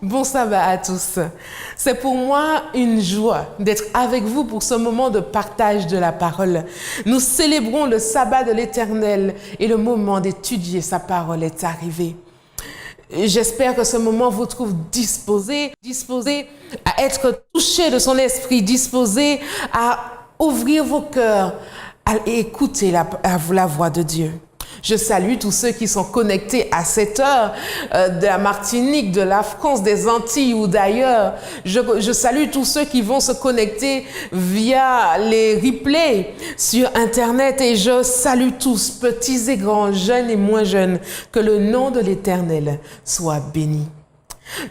Bon sabbat à tous. C'est pour moi une joie d'être avec vous pour ce moment de partage de la parole. Nous célébrons le sabbat de l'Éternel et le moment d'étudier sa parole est arrivé. J'espère que ce moment vous trouve disposés à être touchés de son esprit, disposés à ouvrir vos cœurs et écouter la voix de Dieu. Je salue tous ceux qui sont connectés à cette heure de la Martinique, de la France, des Antilles ou d'ailleurs. Je salue tous ceux qui vont se connecter via les replays sur Internet et je salue tous, petits et grands, jeunes et moins jeunes, que le nom de l'Éternel soit béni.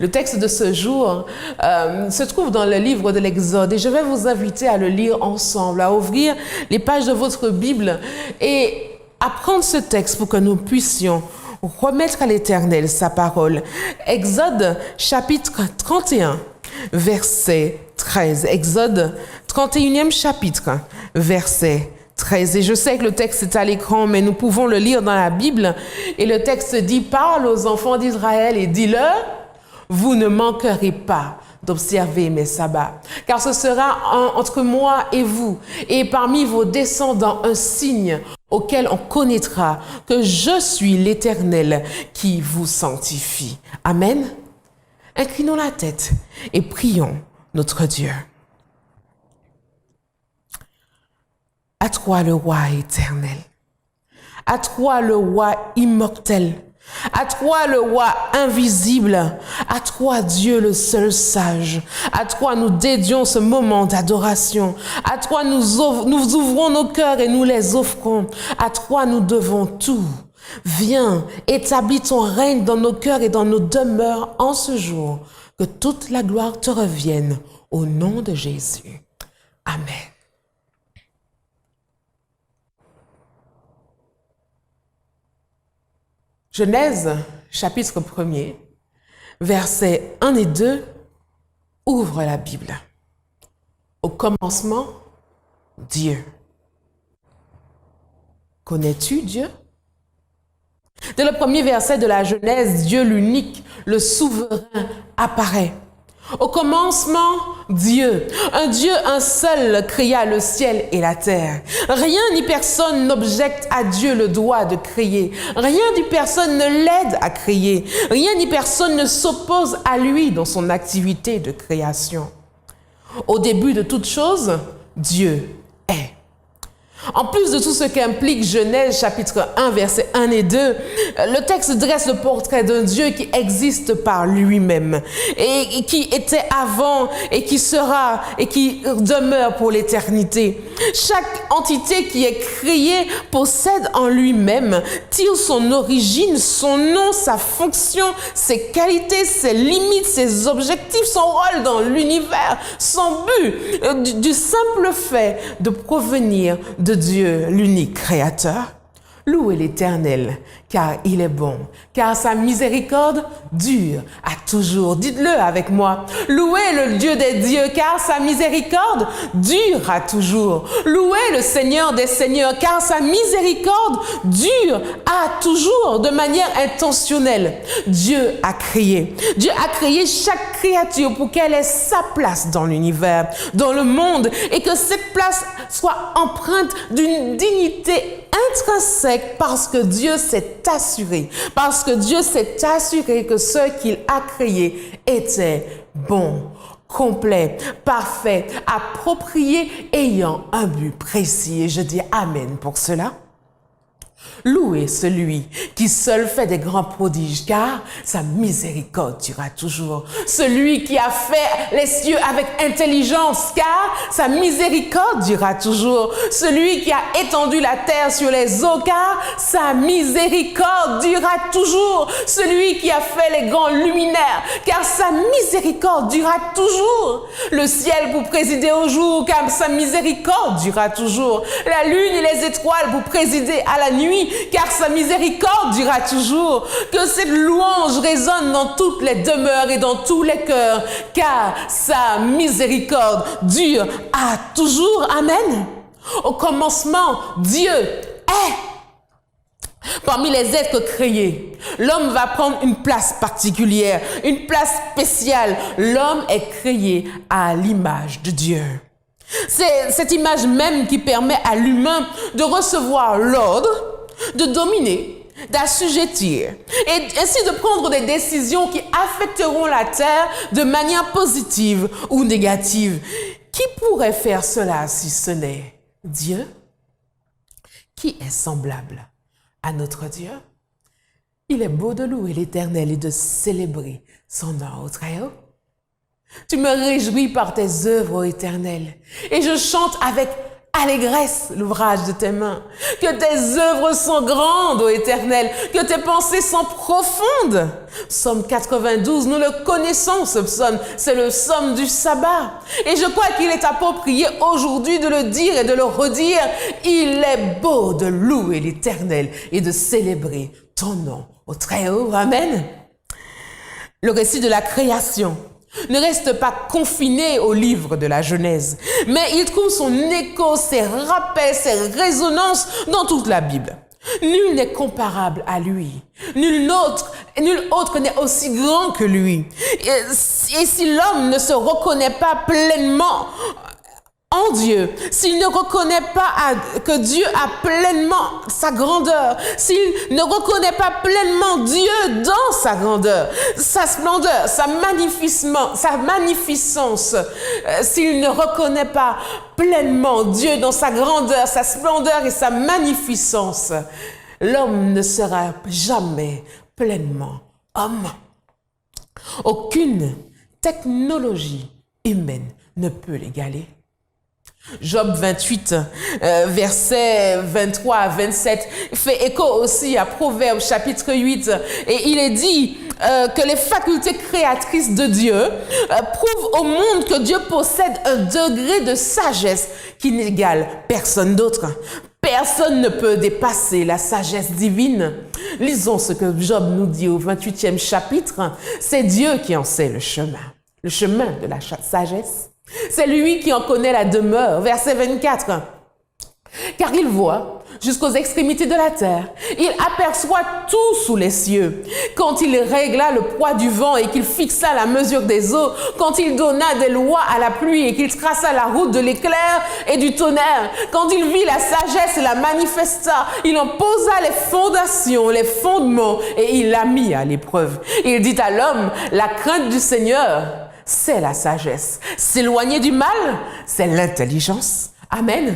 Le texte de ce jour se trouve dans le livre de l'Exode et je vais vous inviter à le lire ensemble, à ouvrir les pages de votre Bible et apprendre ce texte pour que nous puissions remettre à l'Éternel sa parole. Exode chapitre 31, verset 13. Exode 31e chapitre, verset 13. Et je sais que le texte est à l'écran, mais nous pouvons le lire dans la Bible. Et le texte dit, parle aux enfants d'Israël et dis-leur, vous ne manquerez pas d'observer mes sabbats, car ce sera entre moi et vous, et parmi vos descendants un signe auquel on connaîtra que je suis l'Éternel qui vous sanctifie. Amen. Inclinons la tête et prions notre Dieu. À toi le roi éternel, à toi le roi immortel, à toi le roi invisible, à toi Dieu le seul sage, à toi nous dédions ce moment d'adoration, à toi nous ouvrons nos cœurs et nous les offrons, à toi nous devons tout. Viens, établis ton règne dans nos cœurs et dans nos demeures en ce jour, que toute la gloire te revienne au nom de Jésus. Amen. Genèse, chapitre 1er, versets 1 et 2, ouvre la Bible. Au commencement, Dieu. Connais-tu Dieu? Dès le premier verset de la Genèse, Dieu l'unique, le souverain, apparaît. Au commencement, Dieu, un seul, créa le ciel et la terre. Rien ni personne n'objecte à Dieu le droit de créer. Rien ni personne ne l'aide à créer. Rien ni personne ne s'oppose à lui dans son activité de création. Au début de toute chose, Dieu est. En plus de tout ce qu'implique Genèse chapitre 1, versets 1 et 2, le texte dresse le portrait d'un Dieu qui existe par lui-même et qui était avant et qui sera et qui demeure pour l'éternité. Chaque entité qui est créée possède en lui-même, tire son origine, son nom, sa fonction, ses qualités, ses limites, ses objectifs, son rôle dans l'univers, son but, du simple fait de provenir de Dieu, l'unique créateur. Louez l'Éternel, car il est bon, car sa miséricorde dure à toujours. Dites-le avec moi. Louez le Dieu des dieux, car sa miséricorde dure à toujours. Louez le Seigneur des seigneurs, car sa miséricorde dure à toujours, de manière intentionnelle. Dieu a créé chaque créature pour qu'elle ait sa place dans l'univers, dans le monde, et que cette place soit empreinte d'une dignité intrinsèque parce que Dieu s'est assuré que ce qu'il a créé était bon, complet, parfait, approprié, ayant un but précis. Et je dis Amen pour cela. Louez celui qui seul fait des grands prodiges, car sa miséricorde durera toujours. Celui qui a fait les cieux avec intelligence, car sa miséricorde durera toujours. Celui qui a étendu la terre sur les eaux, car sa miséricorde durera toujours. Celui qui a fait les grands luminaires, car sa miséricorde durera toujours. Le ciel pour présider au jour, car sa miséricorde durera toujours. La lune et les étoiles pour présider à la nuit, car sa miséricorde durera toujours. Que cette louange résonne dans toutes les demeures et dans tous les cœurs, car sa miséricorde dure à toujours. Amen. Au commencement, Dieu est. parmi les êtres créés, l'homme va prendre une place particulière, une place spéciale. L'homme est créé à l'image de Dieu. C'est cette image même qui permet à l'humain de recevoir l'ordre, de dominer, d'assujettir et ainsi de prendre des décisions qui affecteront la terre de manière positive ou négative. Qui pourrait faire cela si ce n'est Dieu? Qui est semblable à notre Dieu? Il est beau de louer l'Éternel et de célébrer son nom au Très-Haut. Tu me réjouis par tes œuvres, ô Éternel, et je chante avec allégresse l'ouvrage de tes mains. Que tes œuvres sont grandes, ô Éternel, que tes pensées sont profondes. Psaume 92, nous le connaissons, ce psaume, c'est le psaume du sabbat. Et je crois qu'il est approprié aujourd'hui de le dire et de le redire. Il est beau de louer l'Éternel et de célébrer ton nom au Très-Haut. Amen. Le récit de la création ne reste pas confiné au livre de la Genèse, mais il trouve son écho, ses rappels, ses résonances dans toute la Bible. Nul n'est comparable à lui. Nul autre n'est aussi grand que lui. Et si l'homme ne se reconnaît pas pleinement en Dieu, s'il ne reconnaît pas que Dieu a pleinement sa grandeur, s'il ne reconnaît pas pleinement Dieu dans sa grandeur, sa splendeur, sa magnificence, s'il ne reconnaît pas pleinement Dieu dans sa grandeur, sa splendeur et sa magnificence, l'homme ne sera jamais pleinement homme. Aucune technologie humaine ne peut l'égaler. Job 28, versets 23 à 27, fait écho aussi à Proverbes chapitre 8. Et il est dit que les facultés créatrices de Dieu prouvent au monde que Dieu possède un degré de sagesse qui n'égale personne d'autre. Personne ne peut dépasser la sagesse divine. Lisons ce que Job nous dit au 28e chapitre. C'est Dieu qui en sait le chemin de la sagesse. C'est lui qui en connaît la demeure. Verset 24. Car il voit jusqu'aux extrémités de la terre. Il aperçoit tout sous les cieux. Quand il régla le poids du vent et qu'il fixa la mesure des eaux, quand il donna des lois à la pluie et qu'il traça la route de l'éclair et du tonnerre, quand il vit la sagesse et la manifesta, il en posa les fondations, les fondements et il l'a mis à l'épreuve. Il dit à l'homme, la crainte du Seigneur, c'est la sagesse. S'éloigner du mal, c'est l'intelligence. Amen.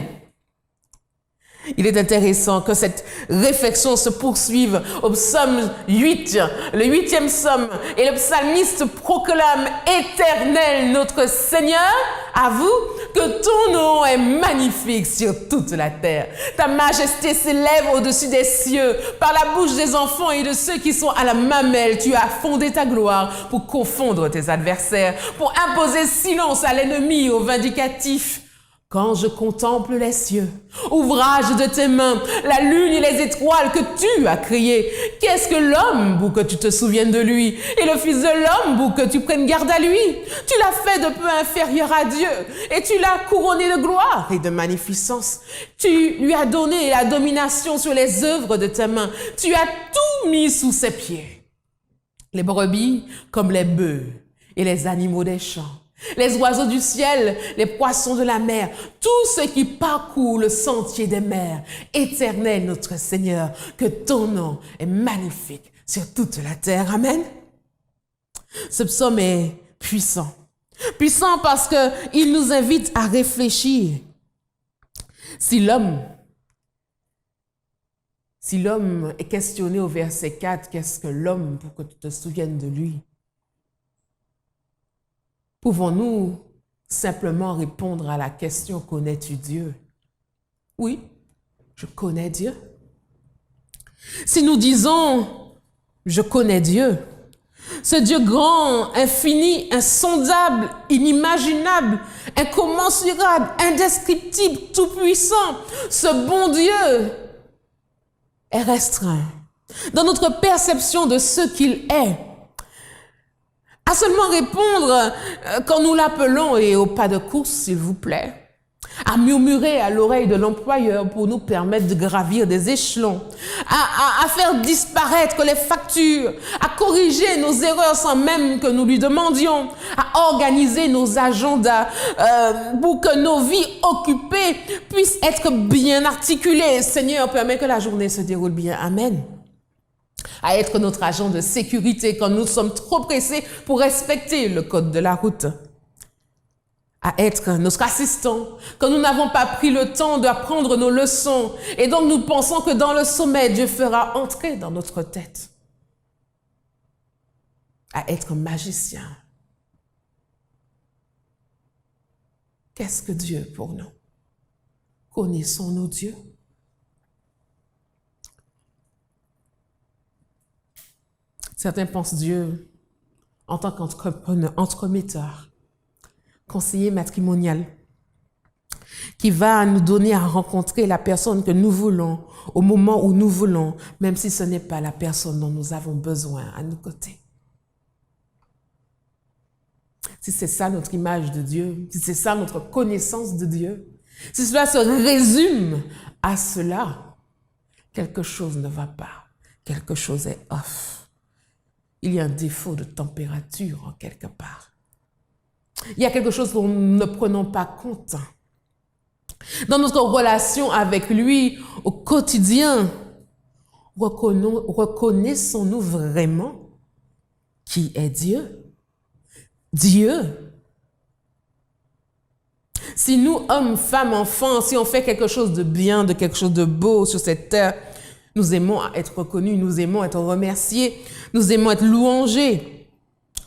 Il est intéressant que cette réflexion se poursuive au psaume 8, le 8e psaume, et le psalmiste proclame « Éternel notre Seigneur, avoue que ton nom est magnifique sur toute la terre. Ta majesté s'élève au-dessus des cieux. Par la bouche des enfants et de ceux qui sont à la mamelle, tu as fondé ta gloire pour confondre tes adversaires, pour imposer silence à l'ennemi, au vindicatif. Quand je contemple les cieux, ouvrage de tes mains, la lune et les étoiles que tu as créées, qu'est-ce que l'homme pour que tu te souviennes de lui, et le fils de l'homme pour que tu prennes garde à lui? Tu l'as fait de peu inférieur à Dieu, et tu l'as couronné de gloire et de magnificence. Tu lui as donné la domination sur les œuvres de tes mains. Tu as tout mis sous ses pieds. Les brebis comme les bœufs et les animaux des champs, les oiseaux du ciel, les poissons de la mer, tout ce qui parcourt le sentier des mers. Éternel notre Seigneur, que ton nom est magnifique sur toute la terre. Amen. Ce psaume est puissant. Puissant parce qu'il nous invite à réfléchir. Si l'homme est questionné au verset 4, qu'est-ce que l'homme pour que tu te souviennes de lui? Pouvons-nous simplement répondre à la question « Connais-tu Dieu ?» Oui, je connais Dieu. Si nous disons « Je connais Dieu », ce Dieu grand, infini, insondable, inimaginable, incommensurable, indescriptible, tout-puissant, ce bon Dieu est restreint dans notre perception de ce qu'il est. À seulement répondre quand nous l'appelons et au pas de course, s'il vous plaît. à murmurer à l'oreille de l'employeur pour nous permettre de gravir des échelons, à faire disparaître les factures, à corriger nos erreurs sans même que nous lui demandions, à organiser nos agendas pour que nos vies occupées puissent être bien articulées. Seigneur, permets que la journée se déroule bien. Amen. À être notre agent de sécurité quand nous sommes trop pressés pour respecter le code de la route. À être notre assistant quand nous n'avons pas pris le temps d'apprendre nos leçons et donc nous pensons que dans le sommeil, Dieu fera entrer dans notre tête. À être magicien. Qu'est-ce que Dieu pour nous? Connaissons-nous Dieu? Certains pensent Dieu en tant qu'entrepreneur, entremetteur, conseiller matrimonial, qui va nous donner à rencontrer la personne que nous voulons au moment où nous voulons, même si ce n'est pas la personne dont nous avons besoin à nos côtés. Si c'est ça notre image de Dieu, si c'est ça notre connaissance de Dieu, si cela se résume à cela, quelque chose ne va pas, quelque chose est off. Il y a un défaut de température en quelque part. Il y a quelque chose dont nous ne prenons pas compte. Dans notre relation avec lui au quotidien, reconnaissons-nous vraiment qui est Dieu? Dieu. Si nous, hommes, femmes, enfants, si on fait quelque chose de bien, de quelque chose de beau sur cette terre, nous aimons être reconnus, nous aimons être remerciés, nous aimons être louangés.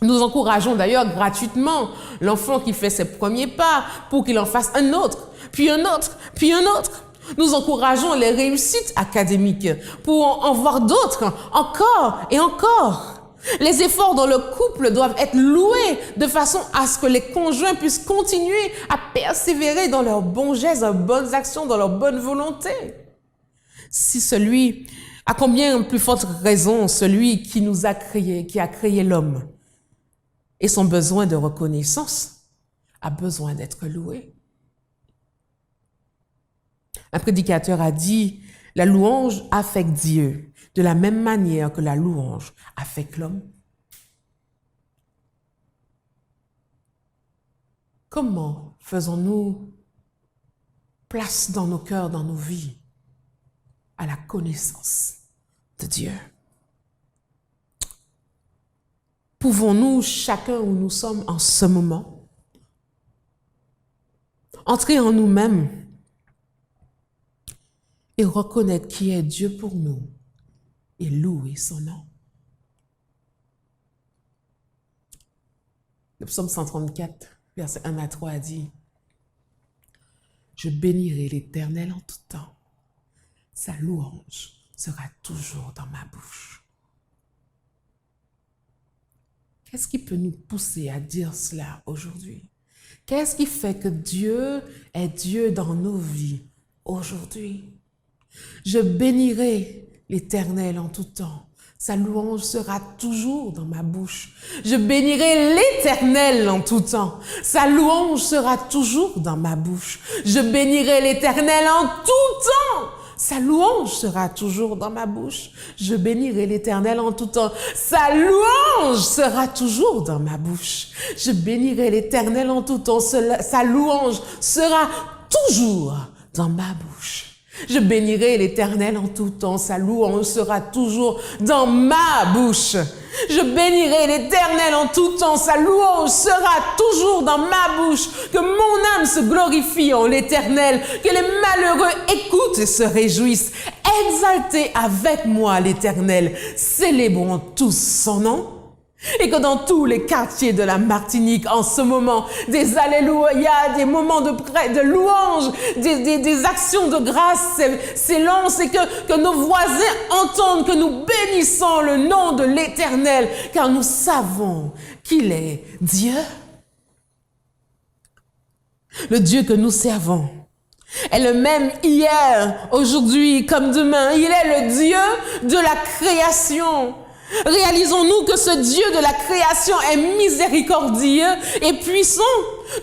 Nous encourageons d'ailleurs gratuitement l'enfant qui fait ses premiers pas pour qu'il en fasse un autre, puis un autre, puis un autre. Nous encourageons les réussites académiques pour en voir d'autres, encore et encore. Les efforts dans le couple doivent être loués de façon à ce que les conjoints puissent continuer à persévérer dans leurs bons gestes, leurs bonnes actions, dans leur bonne volonté. Si celui, à combien plus forte raison, celui qui nous a créés, qui a créé l'homme, et son besoin de reconnaissance a besoin d'être loué. Un prédicateur a dit, la louange affecte Dieu de la même manière que la louange affecte l'homme. Comment faisons-nous place dans nos cœurs, dans nos vies, à la connaissance de Dieu? Pouvons-nous, chacun où nous sommes en ce moment, entrer en nous-mêmes et reconnaître qui est Dieu pour nous et louer son nom? Le psaume 134, versets 1 à 3 a dit « Je bénirai l'Éternel en tout temps, sa louange sera toujours dans ma bouche. » Qu'est-ce qui peut nous pousser à dire cela aujourd'hui? Qu'est-ce qui fait que Dieu est Dieu dans nos vies aujourd'hui? Je bénirai l'Éternel en tout temps. Sa louange sera toujours dans ma bouche. Je bénirai l'Éternel en tout temps. Sa louange sera toujours dans ma bouche. Je bénirai l'Éternel en tout temps. Sa louange sera toujours dans ma bouche. Je bénirai l'Éternel en tout temps. Sa louange sera toujours dans ma bouche. Je bénirai l'Éternel en tout temps. Sa louange sera toujours dans ma bouche. Je bénirai l'Éternel en tout temps. Sa louange sera toujours dans ma bouche. Je bénirai l'Éternel en tout temps. Sa louange sera toujours dans ma bouche. Que mon âme se glorifie en l'Éternel. Que les malheureux écoutent et se réjouissent. Exaltez avec moi l'Éternel. Célébrons tous son nom. Et que dans tous les quartiers de la Martinique, en ce moment, des alléluia, des moments de louange, des actions de grâce s'élancent et que nos voisins entendent que nous bénissons le nom de l'Éternel, car nous savons qu'il est Dieu. Le Dieu que nous servons est le même hier, aujourd'hui, comme demain. Il est le Dieu de la création. Réalisons-nous que ce Dieu de la création est miséricordieux et puissant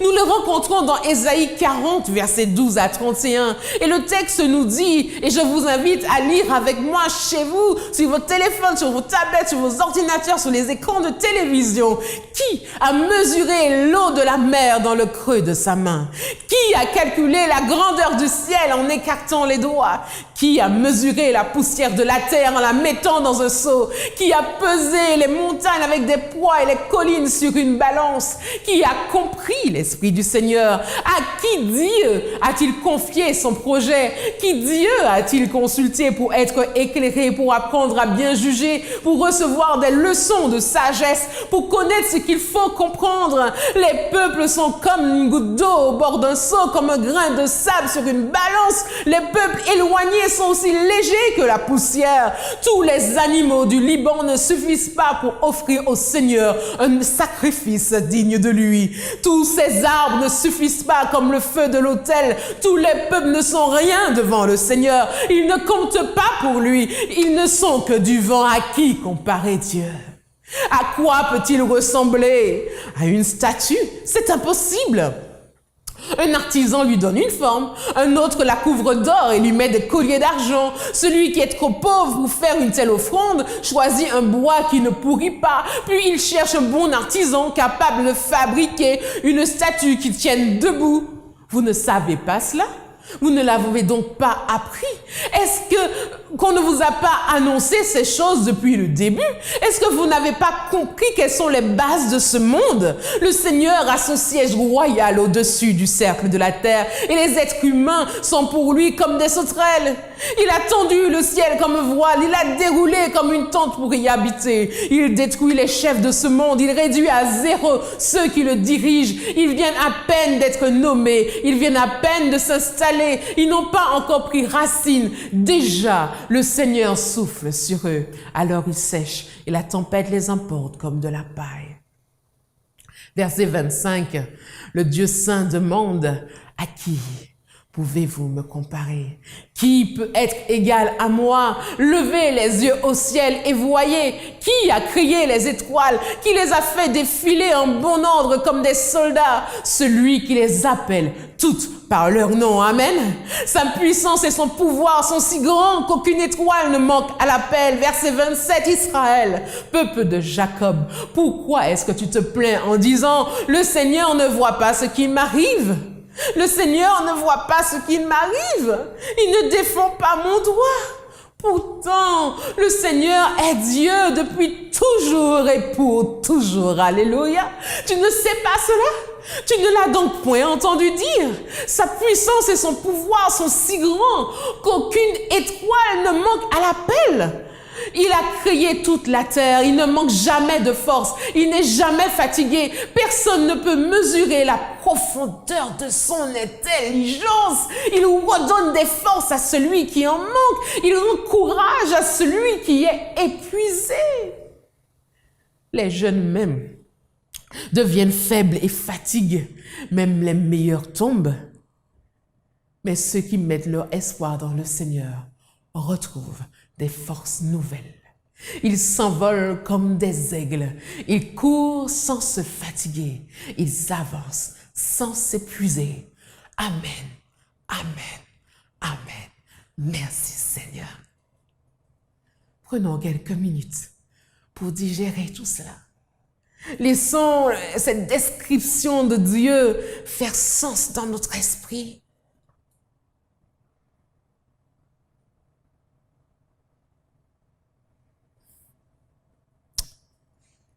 Nous le rencontrons dans Ésaïe 40, versets 12 à 31. Et le texte nous dit, et je vous invite à lire avec moi chez vous, sur vos téléphones, sur vos tablettes, sur vos ordinateurs, sur les écrans de télévision. Qui a mesuré l'eau de la mer dans le creux de sa main? Qui a calculé la grandeur du ciel en écartant les doigts? Qui a mesuré la poussière de la terre en la mettant dans un seau? Qui a pesé les montagnes avec des poids et les collines sur une balance? Qui a compris l'esprit du Seigneur? À qui Dieu a-t-il confié son projet? Qui Dieu a-t-il consulté pour être éclairé, pour apprendre à bien juger, pour recevoir des leçons de sagesse, pour connaître ce qu'il faut comprendre? Les peuples sont comme une goutte d'eau au bord d'un seau, comme un grain de sable sur une balance. Les peuples éloignés sont aussi légers que la poussière. Tous les animaux du Liban ne suffisent pas pour offrir au Seigneur un sacrifice digne de lui. Tous ces arbres ne suffisent pas comme le feu de l'autel. Tous les peuples ne sont rien devant le Seigneur. Ils ne comptent pas pour lui. Ils ne sont que du vent. À qui comparer Dieu? À quoi peut-il ressembler? À une statue? C'est impossible. Un artisan lui donne une forme, un autre la couvre d'or et lui met des colliers d'argent. Celui qui est trop pauvre pour faire une telle offrande choisit un bois qui ne pourrit pas, puis il cherche un bon artisan capable de fabriquer une statue qui tienne debout. Vous ne savez pas cela? Vous ne l'avez donc pas appris? Est-ce qu'on ne vous a pas annoncé ces choses depuis le début? Est-ce que vous n'avez pas compris quelles sont les bases de ce monde? Le Seigneur a son siège royal au-dessus du cercle de la terre et les êtres humains sont pour lui comme des sauterelles. Il a tendu le ciel comme un voile, il a déroulé comme une tente pour y habiter. Il détruit les chefs de ce monde, il réduit à zéro ceux qui le dirigent. Ils viennent à peine d'être nommés, ils viennent à peine de s'installer, ils n'ont pas encore pris racine. Déjà, le Seigneur souffle sur eux, alors ils sèchent et la tempête les emporte comme de la paille. Verset 25, le Dieu saint demande: à qui pouvez-vous me comparer? Qui peut être égal à moi? Levez les yeux au ciel et voyez. Qui a créé les étoiles? Qui les a fait défiler en bon ordre comme des soldats? Celui qui les appelle toutes par leur nom. Amen. Sa puissance et son pouvoir sont si grands qu'aucune étoile ne manque à l'appel. Verset 27, Israël, peuple de Jacob, pourquoi est-ce que tu te plains en disant: le Seigneur ne voit pas ce qui m'arrive? Le Seigneur ne voit pas ce qui m'arrive. Il ne défend pas mon droit. Pourtant, le Seigneur est Dieu depuis toujours et pour toujours. Alléluia. Tu ne sais pas cela? Tu ne l'as donc point entendu dire? Sa puissance et son pouvoir sont si grands qu'aucune étoile ne manque à l'appel. Il a créé toute la terre, il ne manque jamais de force, il n'est jamais fatigué. Personne ne peut mesurer la profondeur de son intelligence. Il redonne des forces à celui qui en manque, il encourage à celui qui est épuisé. Les jeunes même deviennent faibles et fatiguent, même les meilleurs tombent. Mais ceux qui mettent leur espoir dans le Seigneur retrouvent des forces nouvelles. Ils s'envolent comme des aigles. Ils courent sans se fatiguer. Ils avancent sans s'épuiser. Amen, amen, amen. Merci Seigneur. Prenons quelques minutes pour digérer tout cela. Laissons cette description de Dieu faire sens dans notre esprit.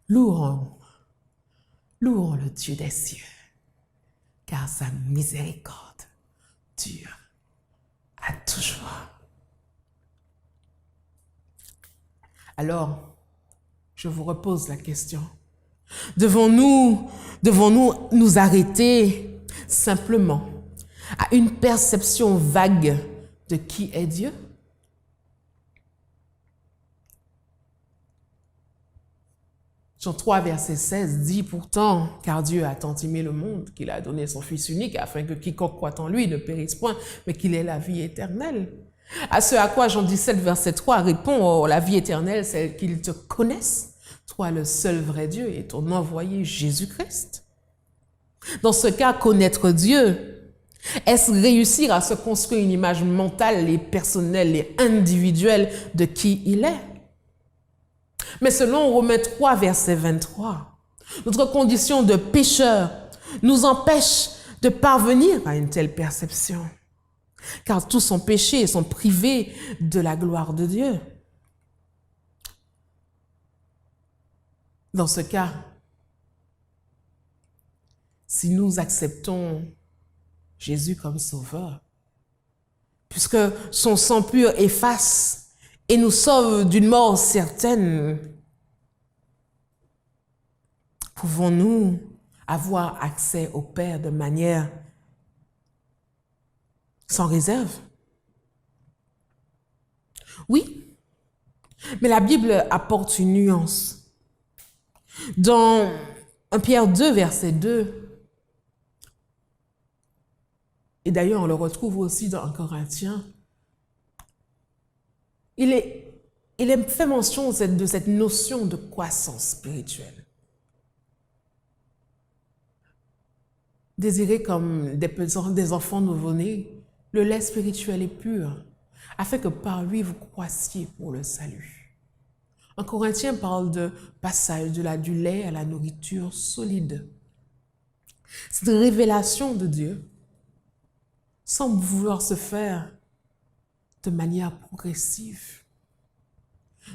Louons le Dieu des cieux, car sa miséricorde dure à toujours. Alors, je vous repose la question. Devons-nous nous arrêter simplement à une perception vague de qui est Dieu? Jean 3, verset 16 dit pourtant, car Dieu a tant aimé le monde qu'il a donné son Fils unique afin que quiconque croit en lui ne périsse point, mais qu'il ait la vie éternelle. À ce à quoi Jean 17, verset 3 répond: oh, la vie éternelle, c'est qu'ils te connaissent, toi le seul vrai Dieu et ton envoyé Jésus-Christ. Dans ce cas, connaître Dieu, est-ce réussir à se construire une image mentale et personnelle et individuelle de qui il est? Mais selon Romains 3, verset 23, notre condition de pécheur nous empêche de parvenir à une telle perception, car tous sont péchés et sont privés de la gloire de Dieu. Dans ce cas, si nous acceptons Jésus comme sauveur, puisque son sang pur efface et nous sauve d'une mort certaine, pouvons-nous avoir accès au Père de manière sans réserve? Oui, mais la Bible apporte une nuance. Dans 1 Pierre 2, verset 2, et d'ailleurs on le retrouve aussi dans 1 Corinthiens, il est fait mention de cette notion de croissance spirituelle. Désirez comme des enfants nouveau-nés, le lait spirituel est pur, afin que par lui vous croissiez pour le salut. 1 Corinthiens parle de passage du lait à la nourriture solide. Cette révélation de Dieu semble vouloir se faire de manière progressive.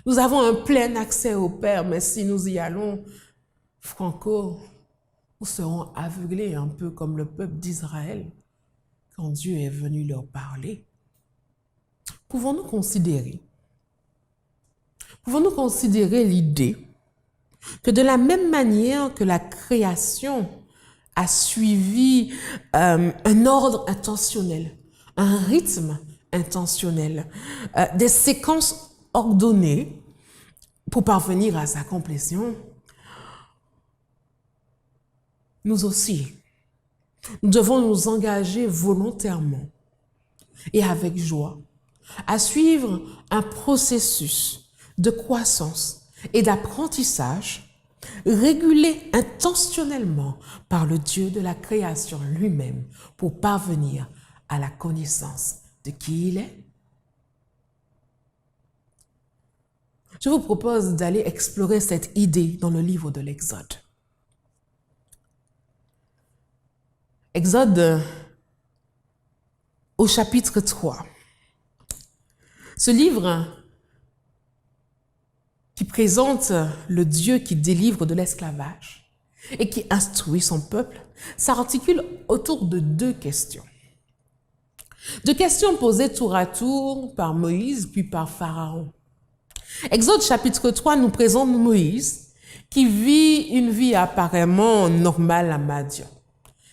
Nous avons un plein accès au Père, mais si nous y allons franco, nous serons aveuglés, un peu comme le peuple d'Israël, quand Dieu est venu leur parler. Pouvons-nous considérer l'idée que de la même manière que la création a suivi un ordre intentionnel, un rythme intentionnel, des séquences ordonnées pour parvenir à sa complétion, nous aussi, nous devons nous engager volontairement et avec joie à suivre un processus de croissance et d'apprentissage régulé intentionnellement par le Dieu de la création lui-même pour parvenir à la connaissance de qui il est. Je vous propose d'aller explorer cette idée dans le livre de l'Exode. Exode au chapitre 3. Ce livre qui présente le Dieu qui délivre de l'esclavage et qui instruit son peuple s'articule autour de deux questions. Deux questions posées tour à tour par Moïse puis par Pharaon. Exode chapitre 3 nous présente Moïse qui vit une vie apparemment normale à Madian.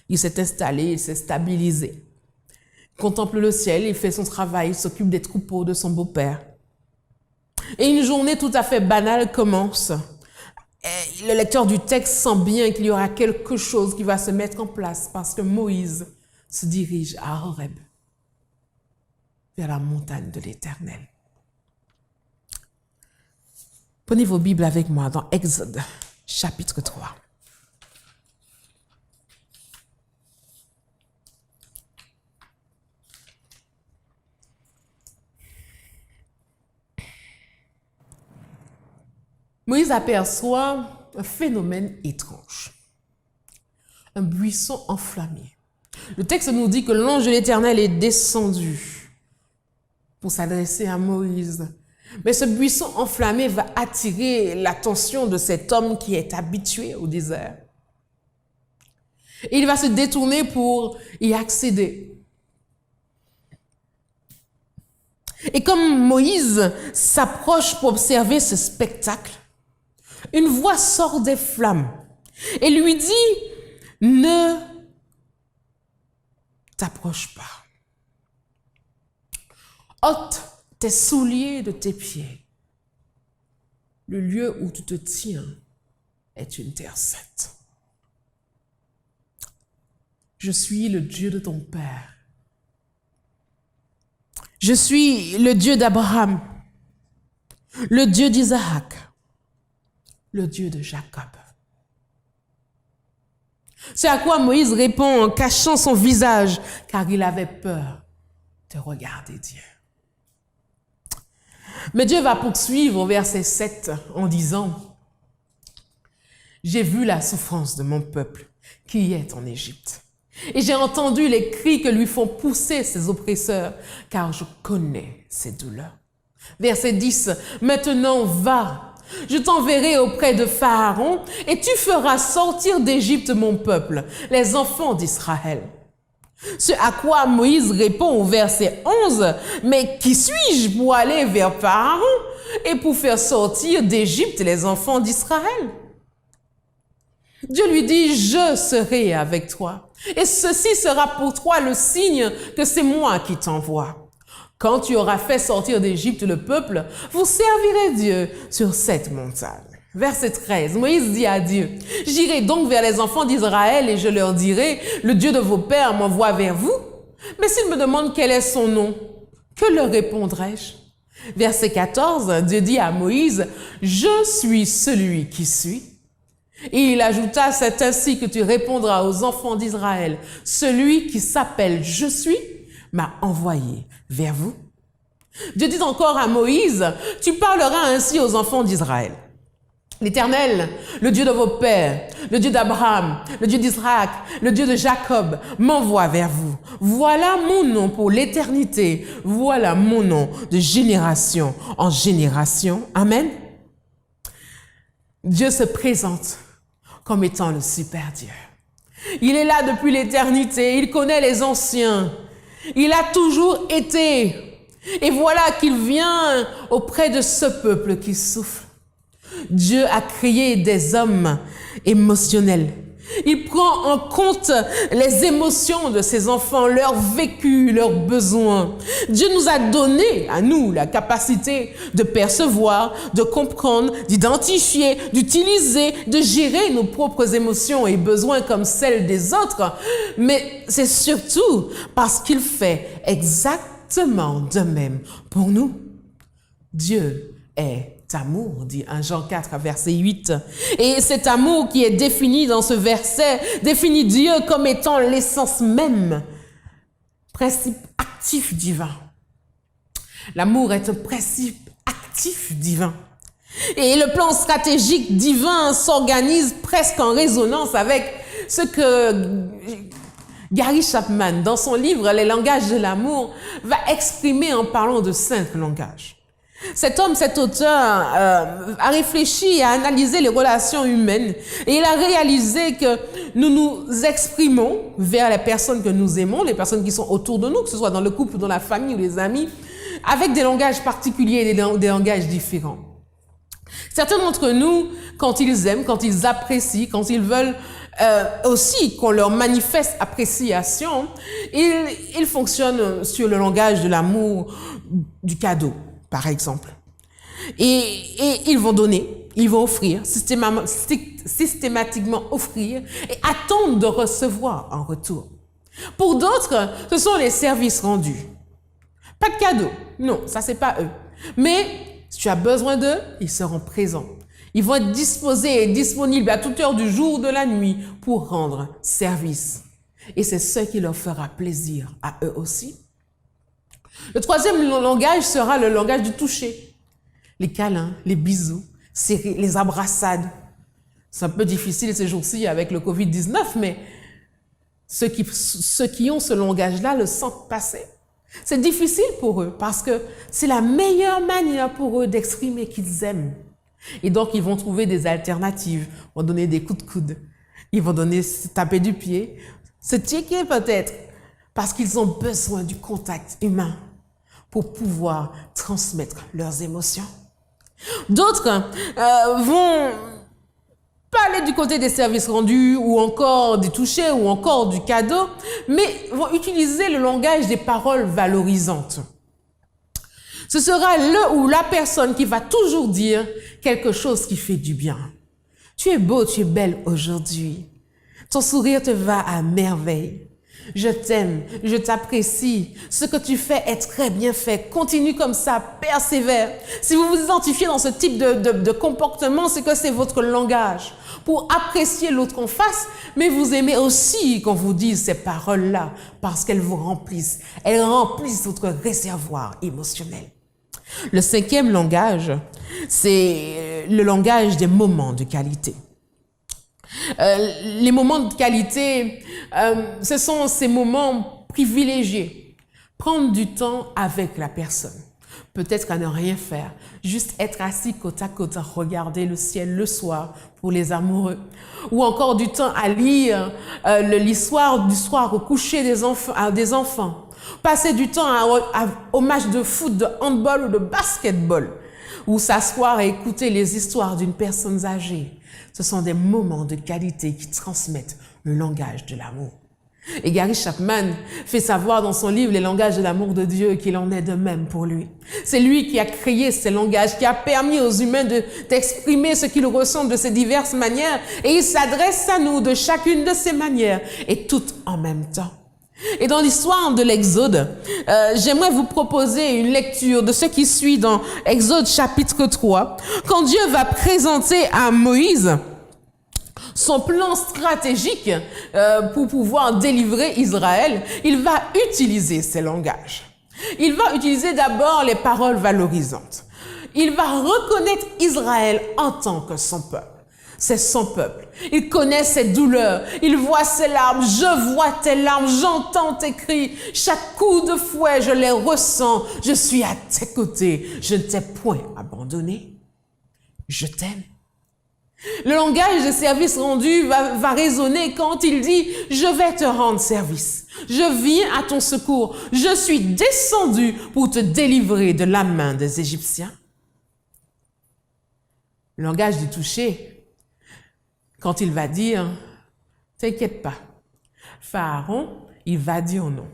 Il s'est installé, il s'est stabilisé. Il contemple le ciel, il fait son travail, il s'occupe des troupeaux de son beau-père. Et une journée tout à fait banale commence. Et le lecteur du texte sent bien qu'il y aura quelque chose qui va se mettre en place parce que Moïse se dirige à Horeb, vers la montagne de l'Éternel. Prenez vos Bibles avec moi dans Exode, chapitre 3. Moïse aperçoit un phénomène étrange, un buisson enflammé. Le texte nous dit que l'ange de l'Éternel est descendu pour s'adresser à Moïse. Mais ce buisson enflammé va attirer l'attention de cet homme qui est habitué au désert. Et il va se détourner pour y accéder. Et comme Moïse s'approche pour observer ce spectacle, une voix sort des flammes et lui dit « Ne t'approche pas. Ôte tes souliers de tes pieds. Le lieu où tu te tiens est une terre sainte. Je suis le Dieu de ton père. Je suis le Dieu d'Abraham, le Dieu d'Isaac, le Dieu de Jacob. » C'est à quoi Moïse répond en cachant son visage, car il avait peur de regarder Dieu. Mais Dieu va poursuivre au verset 7 en disant, « J'ai vu la souffrance de mon peuple qui est en Égypte, et j'ai entendu les cris que lui font pousser ses oppresseurs, car je connais ses douleurs. » Verset 10, « Maintenant va, je t'enverrai auprès de Pharaon, et tu feras sortir d'Égypte mon peuple, les enfants d'Israël. » Ce à quoi Moïse répond au verset 11, « Mais qui suis-je pour aller vers Pharaon et pour faire sortir d'Égypte les enfants d'Israël ?» Dieu lui dit, « Je serai avec toi, et ceci sera pour toi le signe que c'est moi qui t'envoie. Quand tu auras fait sortir d'Égypte le peuple, vous servirez Dieu sur cette montagne. » Verset 13, Moïse dit à Dieu, « J'irai donc vers les enfants d'Israël et je leur dirai, le Dieu de vos pères m'envoie vers vous. Mais s'ils me demandent quel est son nom, que leur répondrai-je » Verset 14, Dieu dit à Moïse, « Je suis celui qui suis. » Et il ajouta, « C'est ainsi que tu répondras aux enfants d'Israël. Celui qui s'appelle Je suis m'a envoyé vers vous. » Dieu dit encore à Moïse, « Tu parleras ainsi aux enfants d'Israël. L'Éternel, le Dieu de vos pères, le Dieu d'Abraham, le Dieu d'Isaac, le Dieu de Jacob, m'envoie vers vous. Voilà mon nom pour l'éternité. Voilà mon nom de génération en génération. » Amen. Dieu se présente comme étant le super Dieu. Il est là depuis l'éternité. Il connaît les anciens. Il a toujours été. Et voilà qu'il vient auprès de ce peuple qui souffre. Dieu a créé des hommes émotionnels. Il prend en compte les émotions de ses enfants, leur vécu, leurs besoins. Dieu nous a donné, à nous, la capacité de percevoir, de comprendre, d'identifier, d'utiliser, de gérer nos propres émotions et besoins comme celles des autres. Mais c'est surtout parce qu'il fait exactement de même pour nous. Dieu est amour, dit 1 Jean 4, verset 8. Et cet amour qui est défini dans ce verset, définit Dieu comme étant l'essence même, principe actif divin. L'amour est un principe actif divin. Et le plan stratégique divin s'organise presque en résonance avec ce que Gary Chapman, dans son livre « Les langages de l'amour », va exprimer en parlant de 5 langages. Cet homme, cet auteur, a réfléchi et a analysé les relations humaines et il a réalisé que nous nous exprimons vers les personnes que nous aimons, les personnes qui sont autour de nous, que ce soit dans le couple, dans la famille ou les amis, avec des langages particuliers et des langages différents. Certains d'entre nous, quand ils aiment, quand ils apprécient, quand ils veulent aussi qu'on leur manifeste appréciation, ils fonctionnent sur le langage de l'amour, du cadeau, par exemple. Et ils vont donner, ils vont offrir, systématiquement offrir et attendre de recevoir en retour. Pour d'autres, ce sont les services rendus. Pas de cadeau, non, ça c'est pas eux. Mais si tu as besoin d'eux, ils seront présents. Ils vont être disposés et disponibles à toute heure du jour ou de la nuit pour rendre service. Et c'est ce qui leur fera plaisir à eux aussi. Le troisième langage sera le langage du toucher. Les câlins, les bisous, les embrassades. C'est un peu difficile ces jours-ci avec le Covid-19, mais ceux qui ont ce langage-là le sentent passer. C'est difficile pour eux parce que c'est la meilleure manière pour eux d'exprimer qu'ils aiment. Et donc, ils vont trouver des alternatives. Ils vont donner des coups de coude. Ils vont taper du pied, se checker peut-être, parce qu'ils ont besoin du contact humain pour pouvoir transmettre leurs émotions. D'autres vont pas aller du côté des services rendus ou encore du toucher ou encore du cadeau, mais vont utiliser le langage des paroles valorisantes. Ce sera le ou la personne qui va toujours dire quelque chose qui fait du bien. Tu es beau, tu es belle aujourd'hui. Ton sourire te va à merveille. Je t'aime, je t'apprécie. Ce que tu fais est très bien fait. Continue comme ça, persévère. Si vous vous identifiez dans ce type de comportement, c'est que c'est votre langage. Pour apprécier l'autre en face, mais vous aimez aussi qu'on vous dise ces paroles-là parce qu'elles vous remplissent. Elles remplissent votre réservoir émotionnel. Le 5e langage, c'est le langage des moments de qualité. Les moments de qualité, ce sont ces moments privilégiés. Prendre du temps avec la personne. Peut-être à ne rien faire, juste être assis côte à côte, à regarder le ciel le soir pour les amoureux. Ou encore du temps à lire l'histoire du soir au coucher des enfants. Passer du temps au match de foot, de handball ou de basketball. Ou s'asseoir et écouter les histoires d'une personne âgée. Ce sont des moments de qualité qui transmettent le langage de l'amour. Et Gary Chapman fait savoir dans son livre « Les langages de l'amour de Dieu » qu'il en est de même pour lui. C'est lui qui a créé ces langages, qui a permis aux humains d'exprimer ce qu'ils ressentent de ces diverses manières. Et il s'adresse à nous de chacune de ces manières et toutes en même temps. Et dans l'histoire de l'Exode, j'aimerais vous proposer une lecture de ce qui suit dans Exode chapitre 3, quand Dieu va présenter à Moïse son plan stratégique pour pouvoir délivrer Israël. Il va utiliser ces langages. Il va utiliser d'abord les paroles valorisantes. Il va reconnaître Israël en tant que son peuple. C'est son peuple. Il connaît ses douleurs. Il voit ses larmes. Je vois tes larmes. J'entends tes cris. Chaque coup de fouet, je les ressens. Je suis à tes côtés. Je ne t'ai point abandonné. Je t'aime. Le langage de service rendu va résonner quand il dit « Je vais te rendre service. Je viens à ton secours. Je suis descendu pour te délivrer de la main des Égyptiens. » Le langage du toucher, quand il va dire « T'inquiète pas, Pharaon, il va dire non.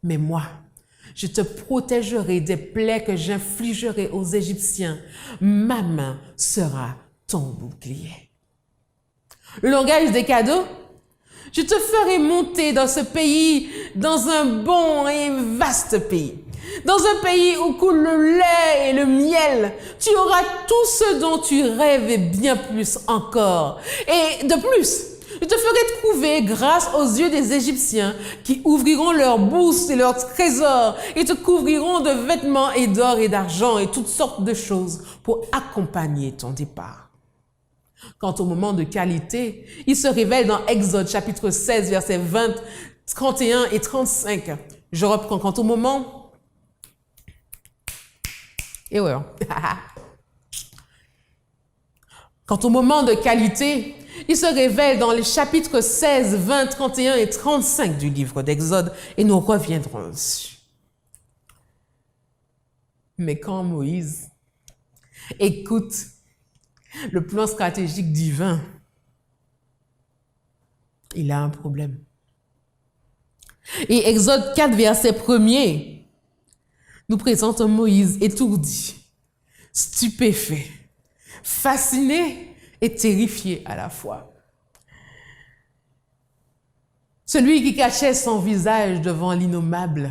Mais moi, je te protégerai des plaies que j'infligerai aux Égyptiens. Ma main sera ton bouclier. » Le langage des cadeaux, je te ferai monter dans ce pays, dans un bon et vaste pays. Dans un pays où coule le lait et le miel, tu auras tout ce dont tu rêves et bien plus encore. Et de plus, je te ferai trouver grâce aux yeux des Égyptiens qui ouvriront leurs bourses et leurs trésors et te couvriront de vêtements et d'or et d'argent et toutes sortes de choses pour accompagner ton départ. Quant au moment de qualité, il se révèle dans Exode chapitre 16, versets 20, 31 et 35. Je reprends. Quant au moment... Et ouais. Quant au moment de qualité, il se révèle dans les chapitres 16, 20, 31 et 35 du livre d'Exode et nous reviendrons dessus. Mais quand Moïse écoute le plan stratégique divin, il a un problème. Et Exode 4, verset 1er, nous présente un Moïse étourdi, stupéfait, fasciné et terrifié à la fois. Celui qui cachait son visage devant l'innommable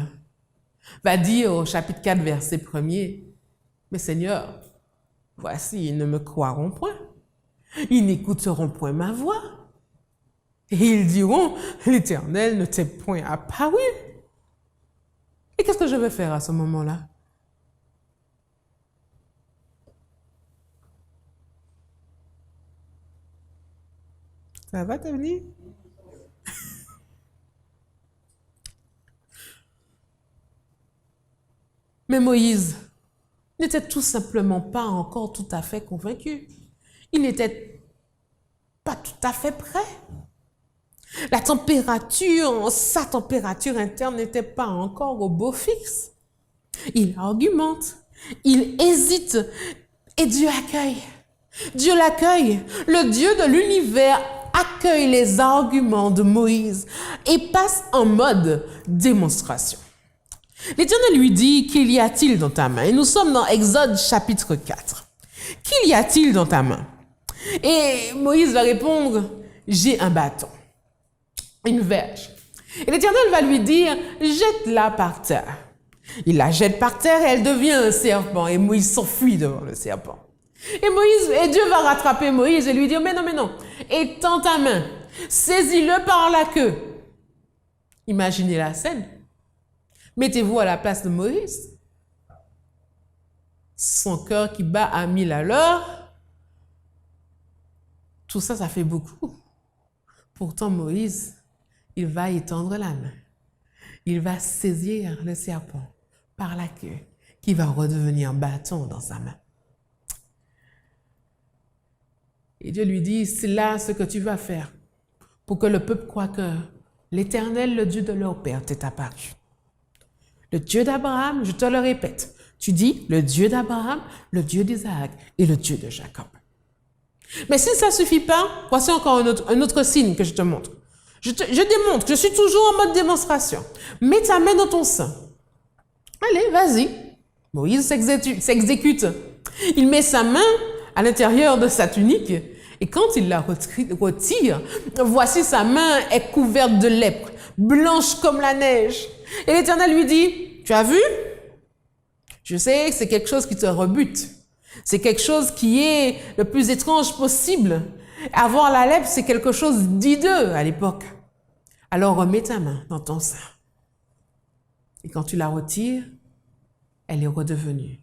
va dire au chapitre 4, verset 1er, « Mais Seigneur, voici, ils ne me croiront point, ils n'écouteront point ma voix. Et ils diront, l'Éternel ne t'est point apparu. » Et qu'est-ce que je vais faire à ce moment-là? Ça va, Tony? Mais Moïse n'était tout simplement pas encore tout à fait convaincu. Il n'était pas tout à fait prêt. Sa température interne n'était pas encore au beau fixe. Il argumente, il hésite et Dieu accueille. Dieu l'accueille. Le Dieu de l'univers accueille les arguments de Moïse et passe en mode démonstration. L'Éternel lui dit, « Qu'il y a-t-il dans ta main ?» Et nous sommes dans Exode chapitre 4. « Qu'il y a-t-il dans ta main ?» Et Moïse va répondre, « J'ai un bâton, une verge. » Et l'Éternel va lui dire, jette-la par terre. Il la jette par terre et elle devient un serpent. Et Moïse s'enfuit devant le serpent. Et Dieu va rattraper Moïse et lui dire, mais non, étends ta main, saisis-le par la queue. Imaginez la scène. Mettez-vous à la place de Moïse. Son cœur qui bat à 1000 à l'heure. Tout ça, ça fait beaucoup. Pourtant, Moïse, il va étendre la main. Il va saisir le serpent par la queue qui va redevenir bâton dans sa main. Et Dieu lui dit, c'est là ce que tu vas faire pour que le peuple croie que l'Éternel, le Dieu de leur père, t'est apparu. Le Dieu d'Abraham, je te le répète, tu dis le Dieu d'Abraham, le Dieu d'Isaac et le Dieu de Jacob. Mais si ça ne suffit pas, voici encore un autre signe que je te montre. Je démontre, je suis toujours en mode démonstration. Mets ta main dans ton sein. Allez, vas-y. Moïse s'exécute. Il met sa main à l'intérieur de sa tunique et quand il la retire, voici sa main est couverte de lèpre, blanche comme la neige. Et l'Éternel lui dit, tu as vu? Je sais que c'est quelque chose qui te rebute. C'est quelque chose qui est le plus étrange possible. Avoir la lèpre, c'est quelque chose d'hideux à l'époque. Alors remets ta main dans ton sein. Et quand tu la retires, elle est redevenue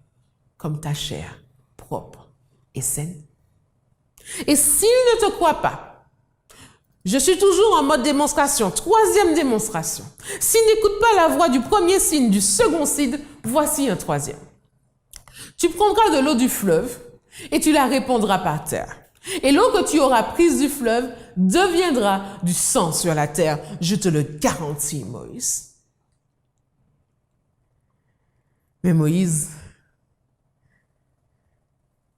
comme ta chair, propre et saine. Et s'il ne te croit pas, je suis toujours en mode démonstration, troisième démonstration. S'il n'écoute pas la voix du premier signe, du second signe, voici un troisième. Tu prendras de l'eau du fleuve et tu la répandras par terre. Et l'eau que tu auras prise du fleuve deviendra du sang sur la terre. Je te le garantis, Moïse. Mais Moïse,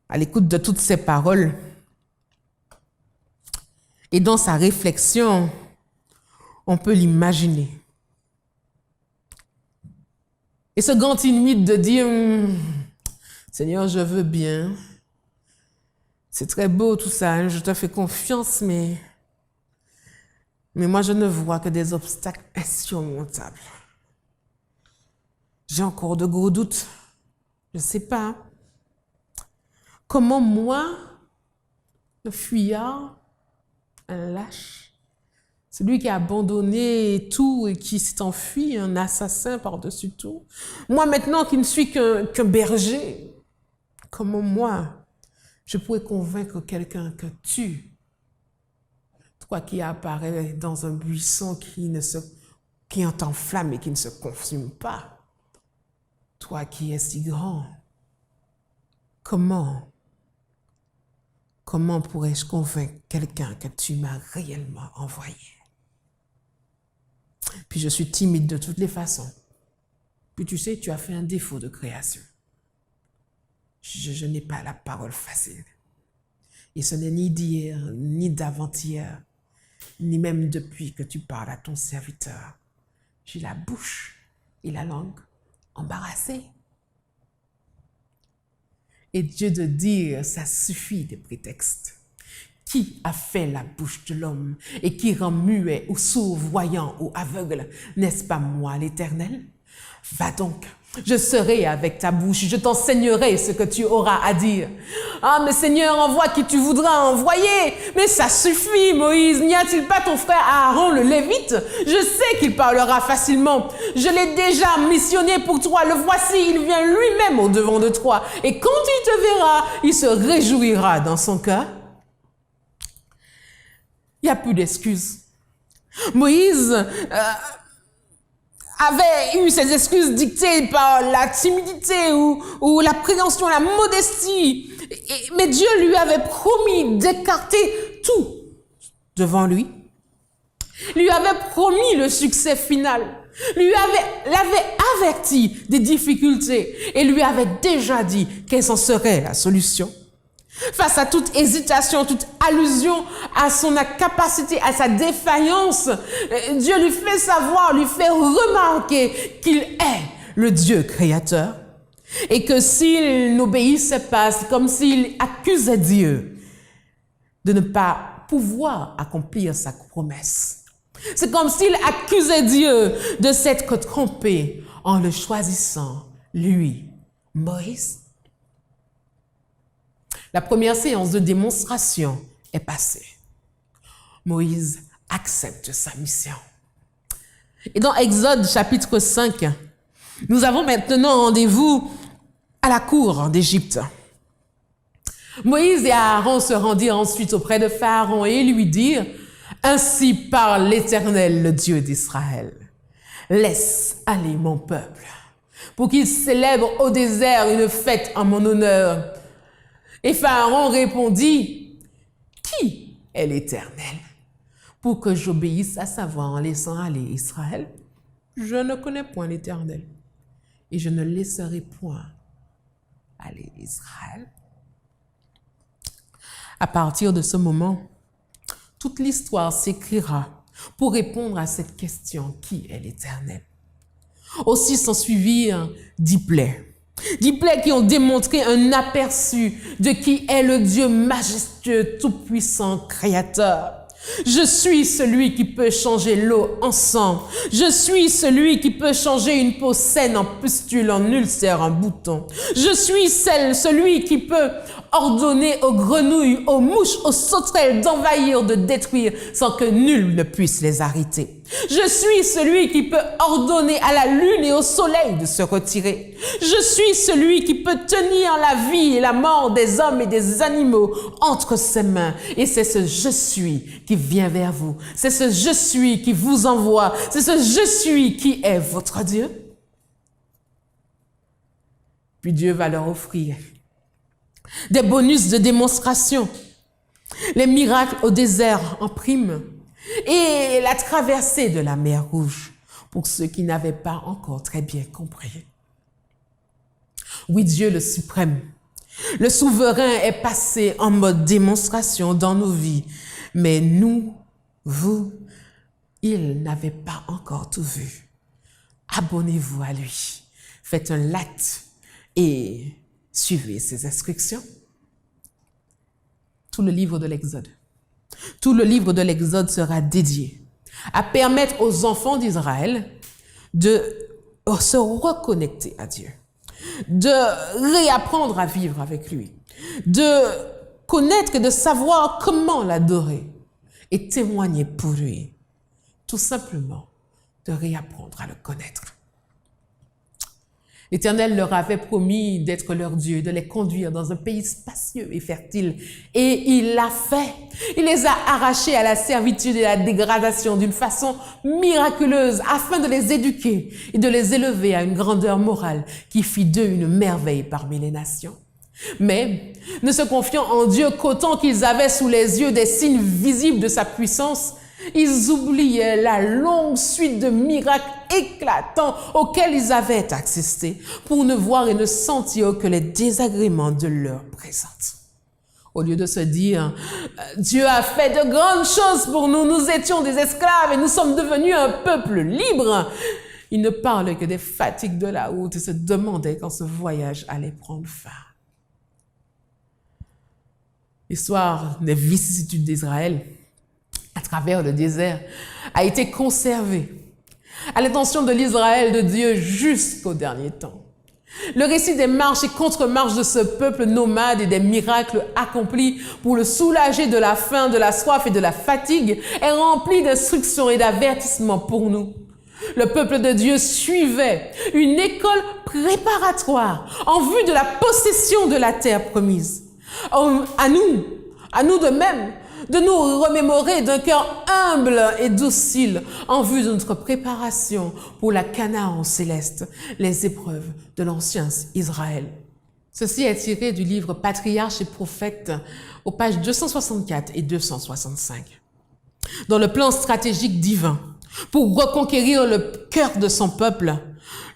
à l'écoute de toutes ces paroles et dans sa réflexion, on peut l'imaginer. Et ce grand inuit de dire, Seigneur, je veux bien. C'est très beau tout ça, hein, je te fais confiance, mais moi je ne vois que des obstacles insurmontables. J'ai encore de gros doutes. Je ne sais pas. Comment moi, le fuyard, un lâche, celui qui a abandonné tout et qui s'est enfui, un assassin par-dessus tout, moi maintenant qui ne suis qu'un berger, comment moi, je pourrais convaincre quelqu'un que toi qui apparaît dans un buisson qui est en flamme et qui ne se consume pas, toi qui es si grand, comment pourrais-je convaincre quelqu'un que tu m'as réellement envoyé? Puis je suis timide de toutes les façons. Puis tu sais, tu as fait un défaut de création. Je n'ai pas la parole facile. Et ce n'est ni d'hier, ni d'avant-hier, ni même depuis que tu parles à ton serviteur. J'ai la bouche et la langue embarrassées. Et Dieu de dire, ça suffit des prétextes. Qui a fait la bouche de l'homme et qui rend muet ou sourd, voyant ou aveugle? N'est-ce pas moi, l'Éternel? Va donc, je serai avec ta bouche, je t'enseignerai ce que tu auras à dire. Ah, mais Seigneur, envoie qui tu voudras envoyer. Mais ça suffit, Moïse. N'y a-t-il pas ton frère Aaron, le Lévite? Je sais qu'il parlera facilement. Je l'ai déjà missionné pour toi. Le voici, il vient lui-même au-devant de toi. Et quand il te verra, il se réjouira dans son cœur. Il n'y a plus d'excuses. Moïse avait eu ses excuses dictées par la timidité ou la préhension, la modestie. Mais Dieu lui avait promis d'écarter tout devant lui. Lui avait promis le succès final. L'avait averti des difficultés et lui avait déjà dit quelle en serait la solution. Face à toute hésitation, toute allusion à son incapacité, à sa défaillance, Dieu lui fait savoir, lui fait remarquer qu'il est le Dieu créateur et que s'il n'obéissait pas, c'est comme s'il accusait Dieu de ne pas pouvoir accomplir sa promesse. C'est comme s'il accusait Dieu de s'être trompé en le choisissant, lui, Moïse. La première séance de démonstration est passée. Moïse accepte sa mission. Et dans Exode chapitre 5, nous avons maintenant rendez-vous à la cour d'Égypte. Moïse et Aaron se rendirent ensuite auprès de Pharaon et lui dirent « Ainsi parle l'Éternel, le Dieu d'Israël. Laisse aller mon peuple, pour qu'il célèbre au désert une fête en mon honneur. » Et Pharaon répondit « Qui est l'Éternel, pour que j'obéisse à sa voix en laissant aller Israël? Je ne connais point l'Éternel, et je ne laisserai point aller Israël. » À partir de ce moment, toute l'histoire s'écrira pour répondre à cette question, qui est l'Éternel? Aussi s'en suivirent 10 plaies. 10 plaies qui ont démontré un aperçu de qui est le Dieu majestueux, tout-puissant, créateur. Je suis celui qui peut changer l'eau en sang. Je suis celui qui peut changer une peau saine en pustule, en ulcère, en bouton. Je suis celui qui peut ordonner aux grenouilles, aux mouches, aux sauterelles d'envahir, de détruire sans que nul ne puisse les arrêter. Je suis celui qui peut ordonner à la lune et au soleil de se retirer. Je suis celui qui peut tenir la vie et la mort des hommes et des animaux entre ses mains. Et c'est ce je suis qui vient vers vous. C'est ce je suis qui vous envoie. C'est ce je suis qui est votre Dieu. Puis Dieu va leur offrir des bonus de démonstration, les miracles au désert en prime et la traversée de la mer Rouge pour ceux qui n'avaient pas encore très bien compris. Oui, Dieu le suprême, le souverain est passé en mode démonstration dans nos vies, mais nous, vous, il n'avait pas encore tout vu. Abonnez-vous à lui, faites un like et suivez ses instructions. Tout le livre de l'Exode. Tout le livre de l'Exode sera dédié à permettre aux enfants d'Israël de se reconnecter à Dieu, de réapprendre à vivre avec lui, de connaître et de savoir comment l'adorer et témoigner pour lui. Tout simplement, de réapprendre à le connaître. L'Éternel leur avait promis d'être leur Dieu, de les conduire dans un pays spacieux et fertile. Et il l'a fait. Il les a arrachés à la servitude et à la dégradation d'une façon miraculeuse afin de les éduquer et de les élever à une grandeur morale qui fit d'eux une merveille parmi les nations. Mais, ne se confiant en Dieu qu'autant qu'ils avaient sous les yeux des signes visibles de sa puissance, ils oubliaient la longue suite de miracles éclatants auxquels ils avaient assisté pour ne voir et ne sentir que les désagréments de leur présence. Au lieu de se dire « Dieu a fait de grandes choses pour nous, nous étions des esclaves et nous sommes devenus un peuple libre », ils ne parlaient que des fatigues de la route et se demandaient quand ce voyage allait prendre fin. L'histoire des vicissitudes d'Israël à travers le désert, a été conservé à l'intention de l'Israël de Dieu jusqu'au dernier temps. Le récit des marches et contre-marches de ce peuple nomade et des miracles accomplis pour le soulager de la faim, de la soif et de la fatigue est rempli d'instructions et d'avertissements pour nous. Le peuple de Dieu suivait une école préparatoire en vue de la possession de la terre promise. À nous de même, de nous remémorer d'un cœur humble et docile en vue de notre préparation pour la Canaan céleste, les épreuves de l'ancien Israël. Ceci est tiré du livre Patriarches et prophètes aux pages 264 et 265. Dans le plan stratégique divin, pour reconquérir le cœur de son peuple,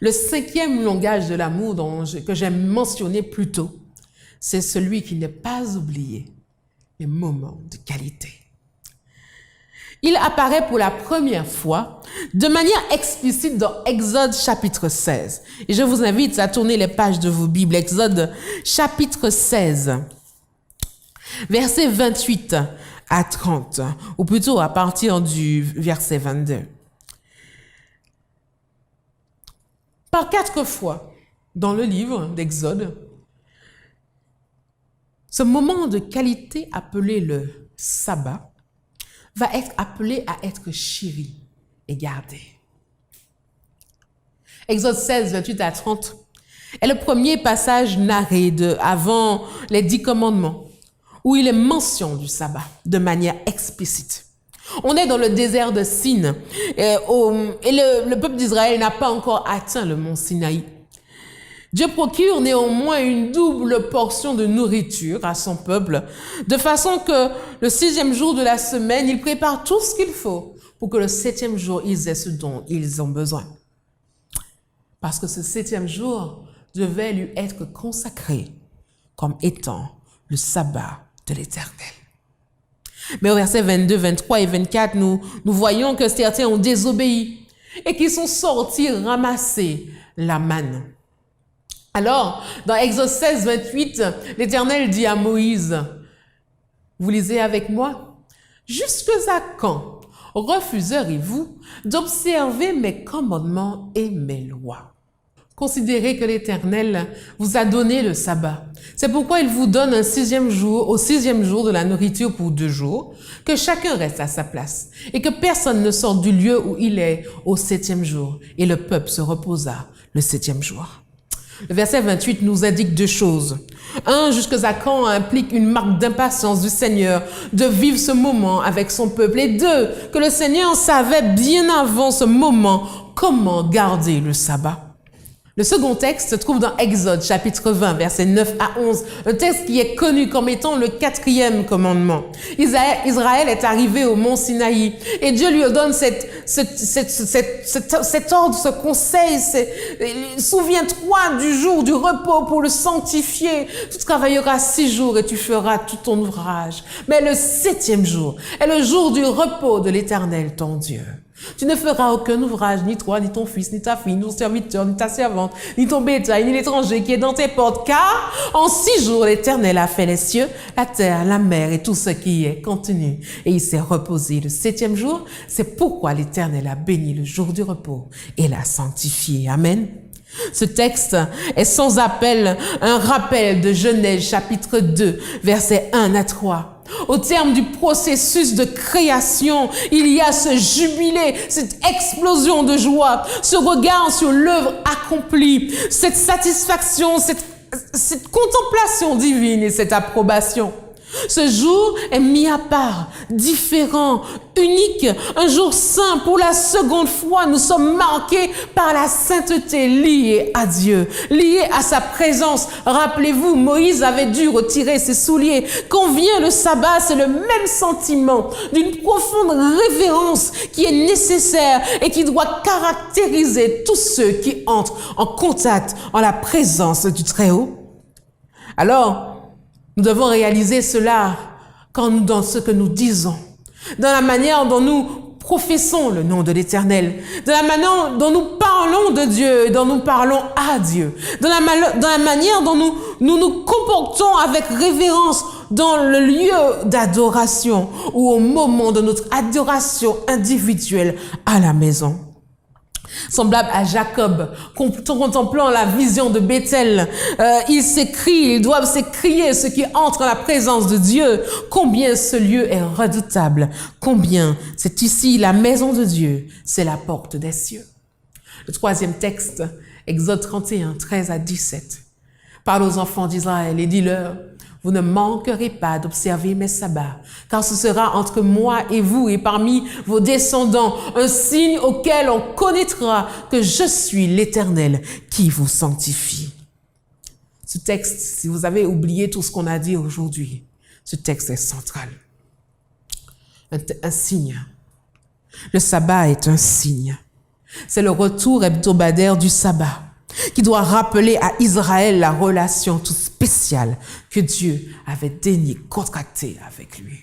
le 5e langage de l'amour que j'ai mentionné plus tôt, c'est celui qui n'est pas oublié, les moments de qualité. Il apparaît pour la première fois de manière explicite dans Exode chapitre 16. Et je vous invite à tourner les pages de vos Bibles. Exode chapitre 16, versets 28 à 30, ou plutôt à partir du verset 22. Par 4 fois dans le livre d'Exode, ce moment de qualité appelé le sabbat va être appelé à être chéri et gardé. Exode 16, 28 à 30 est le premier passage narré avant les 10 commandements, où il est mention du sabbat de manière explicite. On est dans le désert de Sin et le peuple d'Israël n'a pas encore atteint le mont Sinaï. Dieu procure néanmoins une double portion de nourriture à son peuple, de façon que le 6e jour de la semaine, il prépare tout ce qu'il faut pour que le 7e jour, ils aient ce dont ils ont besoin. Parce que ce 7e jour devait lui être consacré comme étant le sabbat de l'Éternel. Mais au verset 22, 23 et 24, nous voyons que certains ont désobéi et qu'ils sont sortis ramasser la manne. Alors, dans Exode 16, 28, l'Éternel dit à Moïse, vous lisez avec moi, « Jusque à quand refuserez-vous d'observer mes commandements et mes lois ?» Considérez que l'Éternel vous a donné le sabbat. C'est pourquoi il vous donne au 6e jour de la nourriture pour 2 jours, que chacun reste à sa place et que personne ne sorte du lieu où il est au 7e jour. Et le peuple se reposa le 7e jour. Le verset 28 nous indique 2 choses. 1, jusque à quand implique une marque d'impatience du Seigneur de vivre ce moment avec son peuple. Et 2, que le Seigneur savait bien avant ce moment comment garder le sabbat. Le second texte se trouve dans Exode, chapitre 20, versets 9 à 11, un texte qui est connu comme étant le 4e commandement. Israël est arrivé au mont Sinaï et Dieu lui donne cet ordre, ce conseil, souviens-toi du jour du repos pour le sanctifier. Tu travailleras 6 jours et tu feras tout ton ouvrage. Mais le 7e jour est le jour du repos de l'Éternel, ton Dieu. Tu ne feras aucun ouvrage, ni toi, ni ton fils, ni ta fille, ni ton serviteur, ni ta servante, ni ton bétail, ni l'étranger qui est dans tes portes, car en 6 jours l'Éternel a fait les cieux, la terre, la mer et tout ce qui y est contenu. Et il s'est reposé le 7e jour. C'est pourquoi l'Éternel a béni le jour du repos et l'a sanctifié. Amen. Ce texte est sans appel un rappel de Genèse chapitre 2, versets 1 à 3. Au terme du processus de création, il y a ce jubilé, cette explosion de joie, ce regard sur l'œuvre accomplie, cette satisfaction, cette contemplation divine et cette approbation. Ce jour est mis à part, différent, unique, un jour saint. Pour la seconde fois, nous sommes marqués par la sainteté liée à Dieu, liée à sa présence. Rappelez-vous, Moïse avait dû retirer ses souliers. Quand vient le sabbat, c'est le même sentiment d'une profonde révérence qui est nécessaire et qui doit caractériser tous ceux qui entrent en contact en la présence du Très-Haut. Alors, nous devons réaliser cela dans ce que nous disons, dans la manière dont nous professons le nom de l'Éternel, dans la manière dont nous parlons de Dieu et dont nous parlons à Dieu, dans la manière dont nous comportons avec révérence dans le lieu d'adoration ou au moment de notre adoration individuelle à la maison. Semblable à Jacob, contemplant la vision de Bethel, ils doivent s'écrier ceux qui entrent dans la présence de Dieu. Combien ce lieu est redoutable, combien c'est ici la maison de Dieu, c'est la porte des cieux. Le 3e texte, Exode 31, 13 à 17, parle aux enfants d'Israël et dis-leur, vous ne manquerez pas d'observer mes sabbats, car ce sera entre moi et vous et parmi vos descendants un signe auquel on connaîtra que je suis l'Éternel qui vous sanctifie. Ce texte, si vous avez oublié tout ce qu'on a dit aujourd'hui, ce texte est central. Un signe. Le sabbat est un signe. C'est le retour hebdomadaire du sabbat, qui doit rappeler à Israël la relation toute spéciale que Dieu avait daigné contracter avec lui.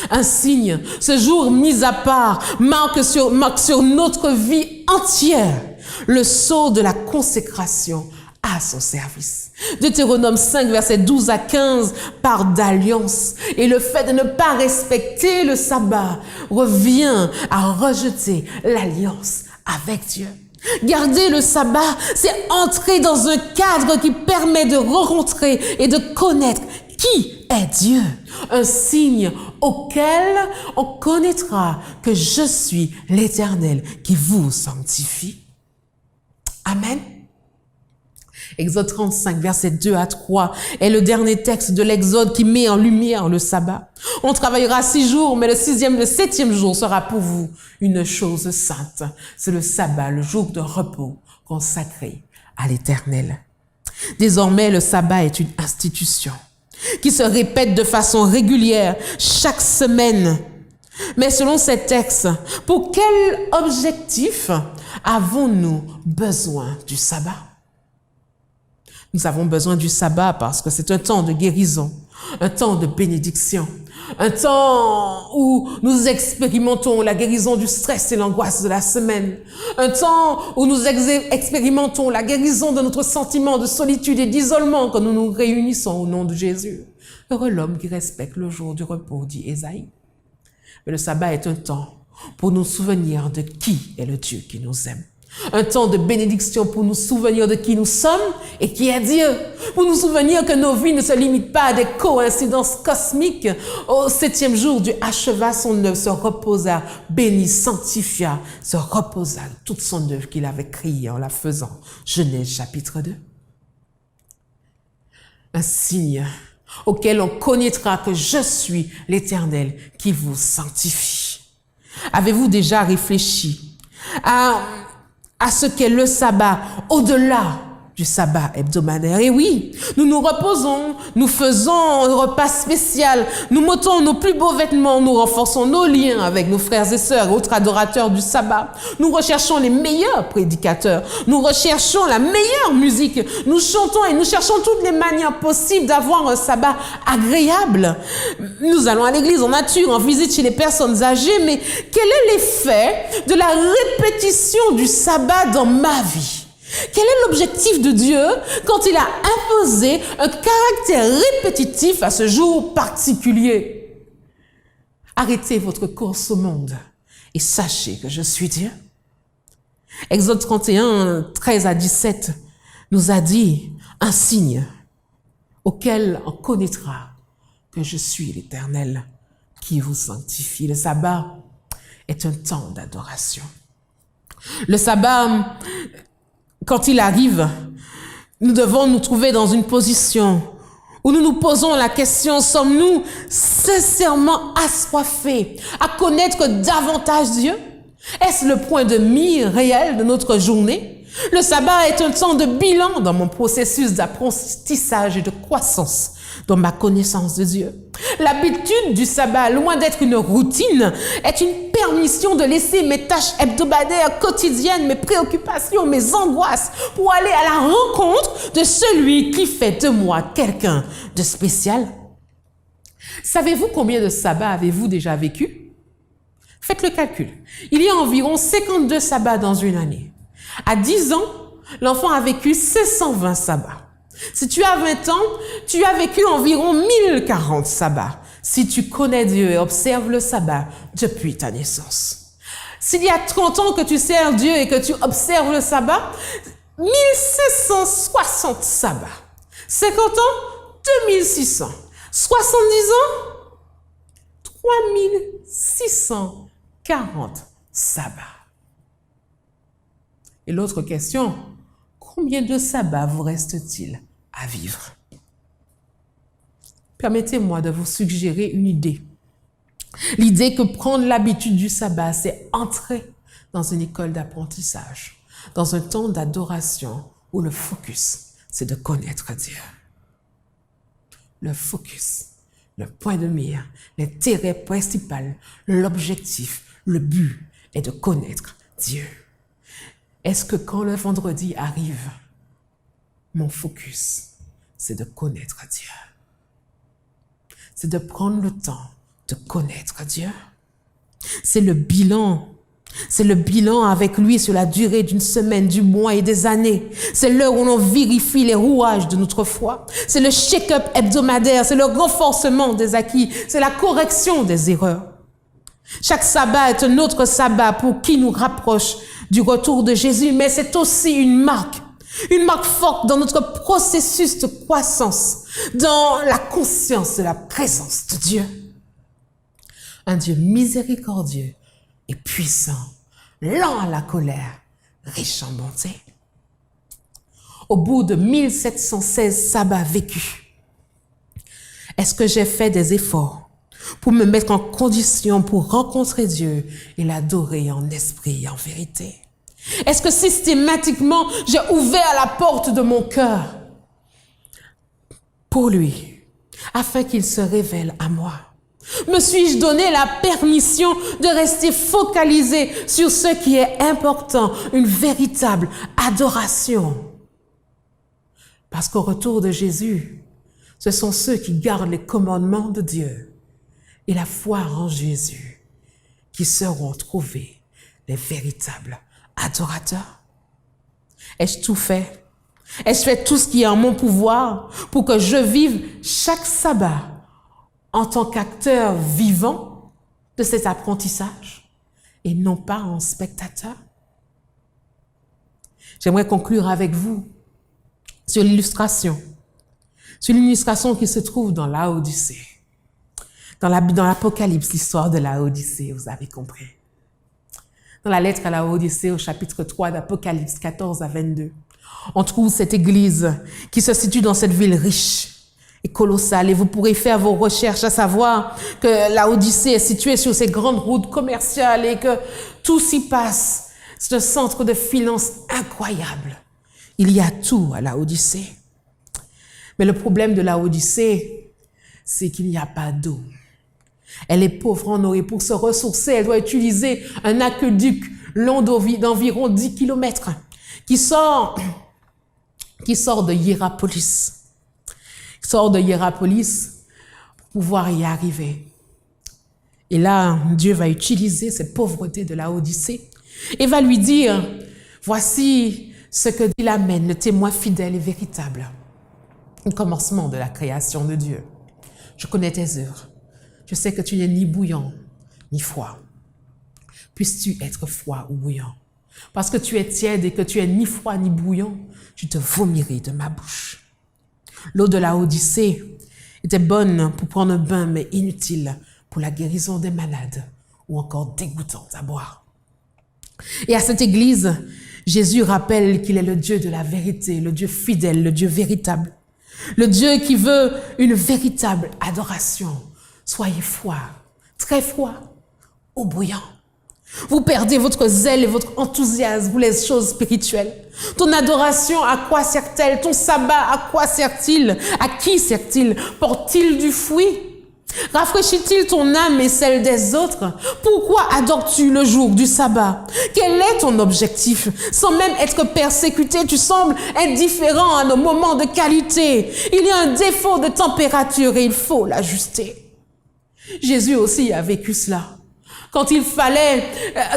Un signe, ce jour mis à part, marque sur notre vie entière le sceau de la consécration à son service. Deutéronome 5, versets 12 à 15 parle d'alliance. Et le fait de ne pas respecter le sabbat revient à rejeter l'alliance avec Dieu. Garder le sabbat, c'est entrer dans un cadre qui permet de rencontrer et de connaître qui est Dieu. Un signe auquel on connaîtra que je suis l'Éternel qui vous sanctifie. Amen. Exode 35, versets 2 à 3 est le dernier texte de l'Exode qui met en lumière le sabbat. On travaillera 6 jours, mais le 7e jour sera pour vous une chose sainte. C'est le sabbat, le jour de repos consacré à l'Éternel. Désormais, le sabbat est une institution qui se répète de façon régulière chaque semaine. Mais selon ces textes, pour quel objectif avons-nous besoin du sabbat? Nous avons besoin du sabbat parce que c'est un temps de guérison, un temps de bénédiction, un temps où nous expérimentons la guérison du stress et l'angoisse de la semaine, un temps où nous expérimentons la guérison de notre sentiment de solitude et d'isolement quand nous nous réunissons au nom de Jésus. Heureux l'homme qui respecte le jour du repos, dit Ésaïe. Mais le sabbat est un temps pour nous souvenir de qui est le Dieu qui nous aime. Un temps de bénédiction pour nous souvenir de qui nous sommes et qui est Dieu. Pour nous souvenir que nos vies ne se limitent pas à des coïncidences cosmiques. Au 7e jour, Dieu acheva son œuvre, se reposa, bénit, sanctifia, se reposa de toute son œuvre qu'il avait créée en la faisant. Genèse chapitre 2. Un signe auquel on connaîtra que je suis l'Éternel qui vous sanctifie. Avez-vous déjà réfléchi à ce qu'est le sabbat au-delà du sabbat hebdomadaire? Et oui, nous nous reposons, nous faisons un repas spécial, nous mettons nos plus beaux vêtements, nous renforçons nos liens avec nos frères et sœurs et autres adorateurs du sabbat. Nous recherchons les meilleurs prédicateurs, nous recherchons la meilleure musique, nous chantons et nous cherchons toutes les manières possibles d'avoir un sabbat agréable. Nous allons à l'église en nature, en visite chez les personnes âgées, mais quel est l'effet de la répétition du sabbat dans ma vie? Quel est l'objectif de Dieu quand il a imposé un caractère répétitif à ce jour particulier? Arrêtez votre course au monde et sachez que je suis Dieu. Exode 31, 13 à 17 nous a dit un signe auquel on connaîtra que je suis l'Éternel qui vous sanctifie. Le sabbat est un temps d'adoration. Le sabbat, quand il arrive, nous devons nous trouver dans une position où nous nous posons la question, sommes-nous sincèrement assoiffés à connaître davantage Dieu? Est-ce le point de mire réel de notre journée? Le sabbat est un temps de bilan dans mon processus d'apprentissage et de croissance dans ma connaissance de Dieu. L'habitude du sabbat, loin d'être une routine, est une permission de laisser mes tâches hebdomadaires, quotidiennes, mes préoccupations, mes angoisses, pour aller à la rencontre de celui qui fait de moi quelqu'un de spécial. Savez-vous combien de sabbats avez-vous déjà vécu? Faites le calcul. Il y a environ 52 sabbats dans une année. À 10 ans, l'enfant a vécu 620 sabbats. Si tu as 20 ans, tu as vécu environ 1040 sabbats. Si tu connais Dieu et observes le sabbat depuis ta naissance. S'il y a 30 ans que tu sers Dieu et que tu observes le sabbat, 1760 sabbats. 50 ans, 2600. 70 ans, 3640 sabbats. Et l'autre question, combien de sabbats vous reste-t-il à vivre? Permettez-moi de vous suggérer une idée. L'idée que prendre l'habitude du sabbat, c'est entrer dans une école d'apprentissage, dans un temps d'adoration où le focus, c'est de connaître Dieu. Le focus, le point de mire, l'intérêt principal, l'objectif, le but est de connaître Dieu. Est-ce que quand le vendredi arrive, mon focus, c'est de connaître Dieu? C'est de prendre le temps de connaître Dieu? C'est le bilan C'est le bilan avec lui sur la durée d'une semaine, du mois et des années. C'est l'heure où l'on vérifie les rouages de notre foi. C'est le check-up hebdomadaire, c'est le renforcement des acquis, c'est la correction des erreurs. Chaque sabbat est un autre sabbat pour qui nous rapproche du retour de Jésus, mais c'est aussi une marque forte dans notre processus de croissance, dans la conscience de la présence de Dieu. Un Dieu miséricordieux et puissant, lent à la colère, riche en bonté. Au bout de 1716 sabbats vécus, est-ce que j'ai fait des efforts pour me mettre en condition pour rencontrer Dieu et l'adorer en esprit et en vérité? Est-ce que systématiquement, j'ai ouvert la porte de mon cœur pour lui, afin qu'il se révèle à moi? Me suis-je donné la permission de rester focalisé sur ce qui est important, une véritable adoration? Parce qu'au retour de Jésus, ce sont ceux qui gardent les commandements de Dieu et la foi en Jésus qui seront trouvés les véritables adorateurs. Ai-je tout fait? Ai-je fait tout ce qui est en mon pouvoir pour que je vive chaque sabbat en tant qu'acteur vivant de cet apprentissage et non pas en spectateur? J'aimerais conclure avec vous sur l'illustration qui se trouve dans Laodicée. Dans l'Apocalypse, l'histoire de Laodicée, vous avez compris. Dans la lettre à Laodicée, au chapitre 3 d'Apocalypse 14 à 22, on trouve cette église qui se situe dans cette ville riche et colossale. Et vous pourrez faire vos recherches, à savoir que Laodicée est située sur ces grandes routes commerciales et que tout s'y passe. C'est un centre de finance incroyable. Il y a tout à Laodicée. Mais le problème de Laodicée, c'est qu'il n'y a pas d'eau. Elle est pauvre en eau et pour se ressourcer, elle doit utiliser un aqueduc long d'environ 10 kilomètres qui sort de Hiérapolis. Qui sort de Hiérapolis pour pouvoir y arriver. Et là, Dieu va utiliser cette pauvreté de Laodicée et va lui dire, voici ce que dit l'Amen, le témoin fidèle et véritable. Au commencement de la création de Dieu. Je connais tes œuvres. Je sais que tu n'es ni bouillant, ni froid. Puisses-tu être froid ou bouillant? Parce que tu es tiède et que tu es ni froid ni bouillant, je te vomirai de ma bouche. L'eau de Laodicée était bonne pour prendre un bain, mais inutile pour la guérison des malades ou encore dégoûtante à boire. Et à cette église, Jésus rappelle qu'il est le Dieu de la vérité, le Dieu fidèle, le Dieu véritable. Le Dieu qui veut une véritable adoration. Soyez froid, très froid ou bouillant. Vous perdez votre zèle et votre enthousiasme pour les choses spirituelles. Ton adoration, à quoi sert-elle? Ton sabbat, à quoi sert-il? À qui sert-il? Porte-t-il du fruit? Rafraîchit-il ton âme et celle des autres? Pourquoi adores-tu le jour du sabbat? Quel est ton objectif? Sans même être persécuté, tu sembles indifférent à nos moments de qualité. Il y a un défaut de température et il faut l'ajuster. Jésus aussi a vécu cela. Quand il fallait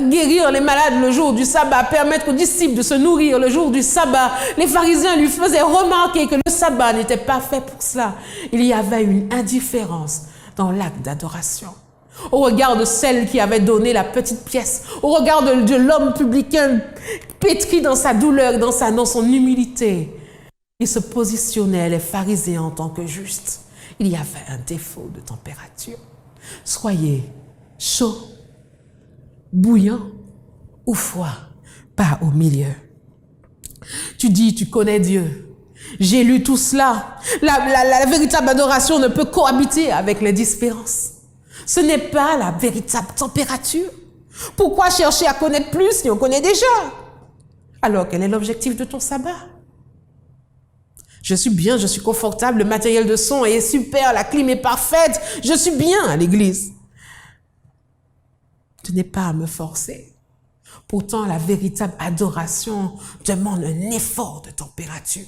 guérir les malades le jour du sabbat, permettre aux disciples de se nourrir le jour du sabbat, les pharisiens lui faisaient remarquer que le sabbat n'était pas fait pour cela. Il y avait une indifférence dans l'acte d'adoration. Au regard de celle qui avait donné la petite pièce, au regard de l'homme publicain pétri dans sa douleur, dans son humilité, il se positionnait les pharisiens en tant que justes. Il y avait un défaut de température. Soyez chaud, bouillant ou froid, pas au milieu. Tu dis, tu connais Dieu. J'ai lu tout cela. La véritable adoration ne peut cohabiter avec les différences. Ce n'est pas la véritable température. Pourquoi chercher à connaître plus si on connaît déjà? Alors, quel est l'objectif de ton sabbat? Je suis bien, je suis confortable, le matériel de son est super, la clim est parfaite, je suis bien à l'église. Tu n'es pas à me forcer. Pourtant, la véritable adoration demande un effort de température.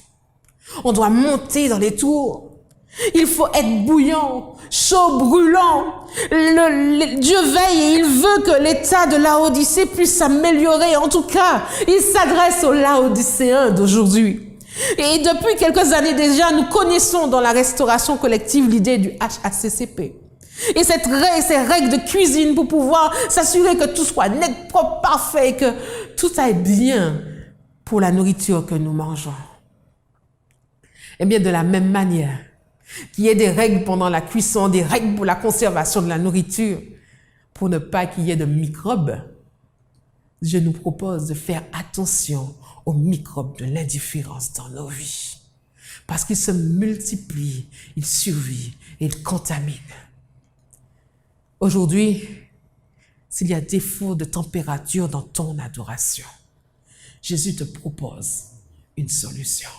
On doit monter dans les tours. Il faut être bouillant, chaud, brûlant. Dieu veille et il veut que l'état de Laodicée puisse s'améliorer. En tout cas, il s'adresse aux Laodicéens d'aujourd'hui. Et depuis quelques années déjà, nous connaissons dans la restauration collective l'idée du HACCP. Et ces règles de cuisine pour pouvoir s'assurer que tout soit net, propre, parfait et que tout aille bien pour la nourriture que nous mangeons. Eh bien, de la même manière, qu'il y ait des règles pendant la cuisson, des règles pour la conservation de la nourriture, pour ne pas qu'il y ait de microbes, Dieu nous propose de faire attention aux microbes de l'indifférence dans nos vies. Parce qu'ils se multiplient, ils survivent et ils contaminent. Aujourd'hui, s'il y a défaut de température dans ton adoration, Jésus te propose une solution.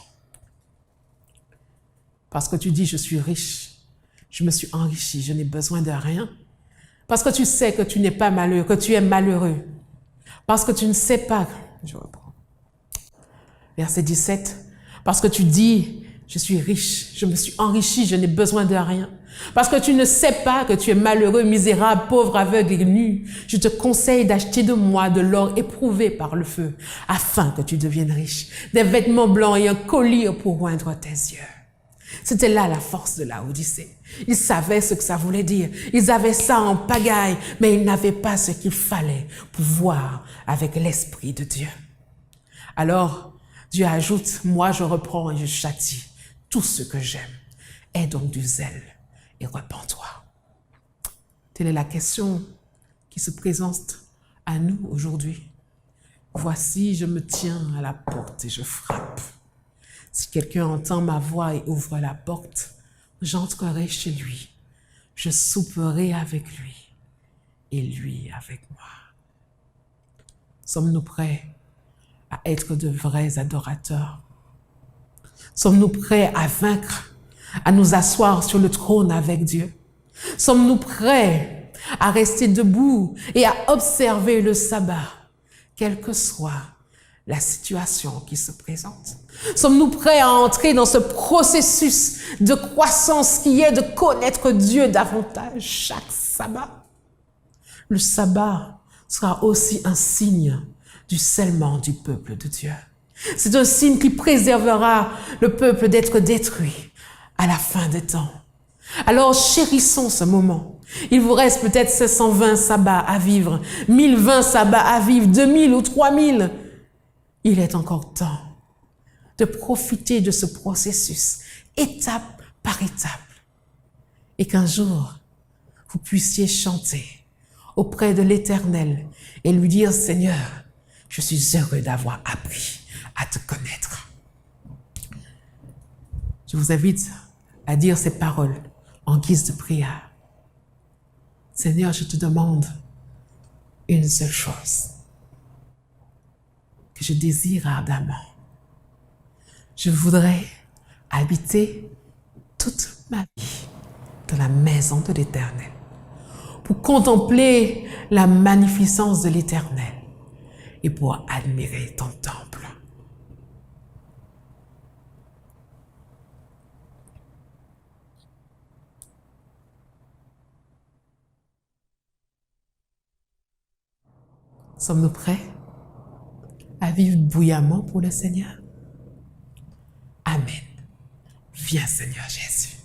Parce que tu dis, je suis riche, je me suis enrichi, je n'ai besoin de rien. Parce que tu sais que tu n'es pas malheureux, que tu es malheureux. Parce que tu ne sais pas, je reprends. Verset 17, parce que tu dis, je suis riche, je me suis enrichi, je n'ai besoin de rien. Parce que tu ne sais pas que tu es malheureux, misérable, pauvre, aveugle et nu. Je te conseille d'acheter de moi de l'or éprouvé par le feu, afin que tu deviennes riche, des vêtements blancs et un collier pour oindre tes yeux. C'était là la force de Laodicée. Ils savaient ce que ça voulait dire. Ils avaient ça en pagaille, mais ils n'avaient pas ce qu'il fallait pour voir avec l'Esprit de Dieu. Alors, Dieu ajoute, moi je reprends et je châtie tout ce que j'aime. Aie donc du zèle et repens-toi. Telle est la question qui se présente à nous aujourd'hui. Voici, je me tiens à la porte et je frappe. Si quelqu'un entend ma voix et ouvre la porte, j'entrerai chez lui. Je souperai avec lui et lui avec moi. Sommes-nous prêts à être de vrais adorateurs? Sommes-nous prêts à vaincre, à nous asseoir sur le trône avec Dieu? Sommes-nous prêts à rester debout et à observer le sabbat, quelle que soit la situation qui se présente? Sommes-nous prêts à entrer dans ce processus de croissance qui est de connaître Dieu davantage chaque sabbat? Le sabbat sera aussi un signe du scellement du peuple de Dieu. C'est un signe qui préservera le peuple d'être détruit à la fin des temps. Alors chérissons ce moment. Il vous reste peut-être 720 sabbats à vivre, 1020 sabbats à vivre, 2000 ou 3000. Il est encore temps de profiter de ce processus, étape par étape, et qu'un jour, vous puissiez chanter auprès de l'Éternel et lui dire, Seigneur, je suis heureux d'avoir appris à te connaître. Je vous invite à dire ces paroles en guise de prière. Seigneur, je te demande une seule chose que je désire ardemment. Je voudrais habiter toute ma vie dans la maison de l'Éternel pour contempler la magnificence de l'Éternel et pour admirer ton temple. Sommes-nous prêts à vivre bouillamment pour le Seigneur? Amen. Viens, Seigneur Jésus.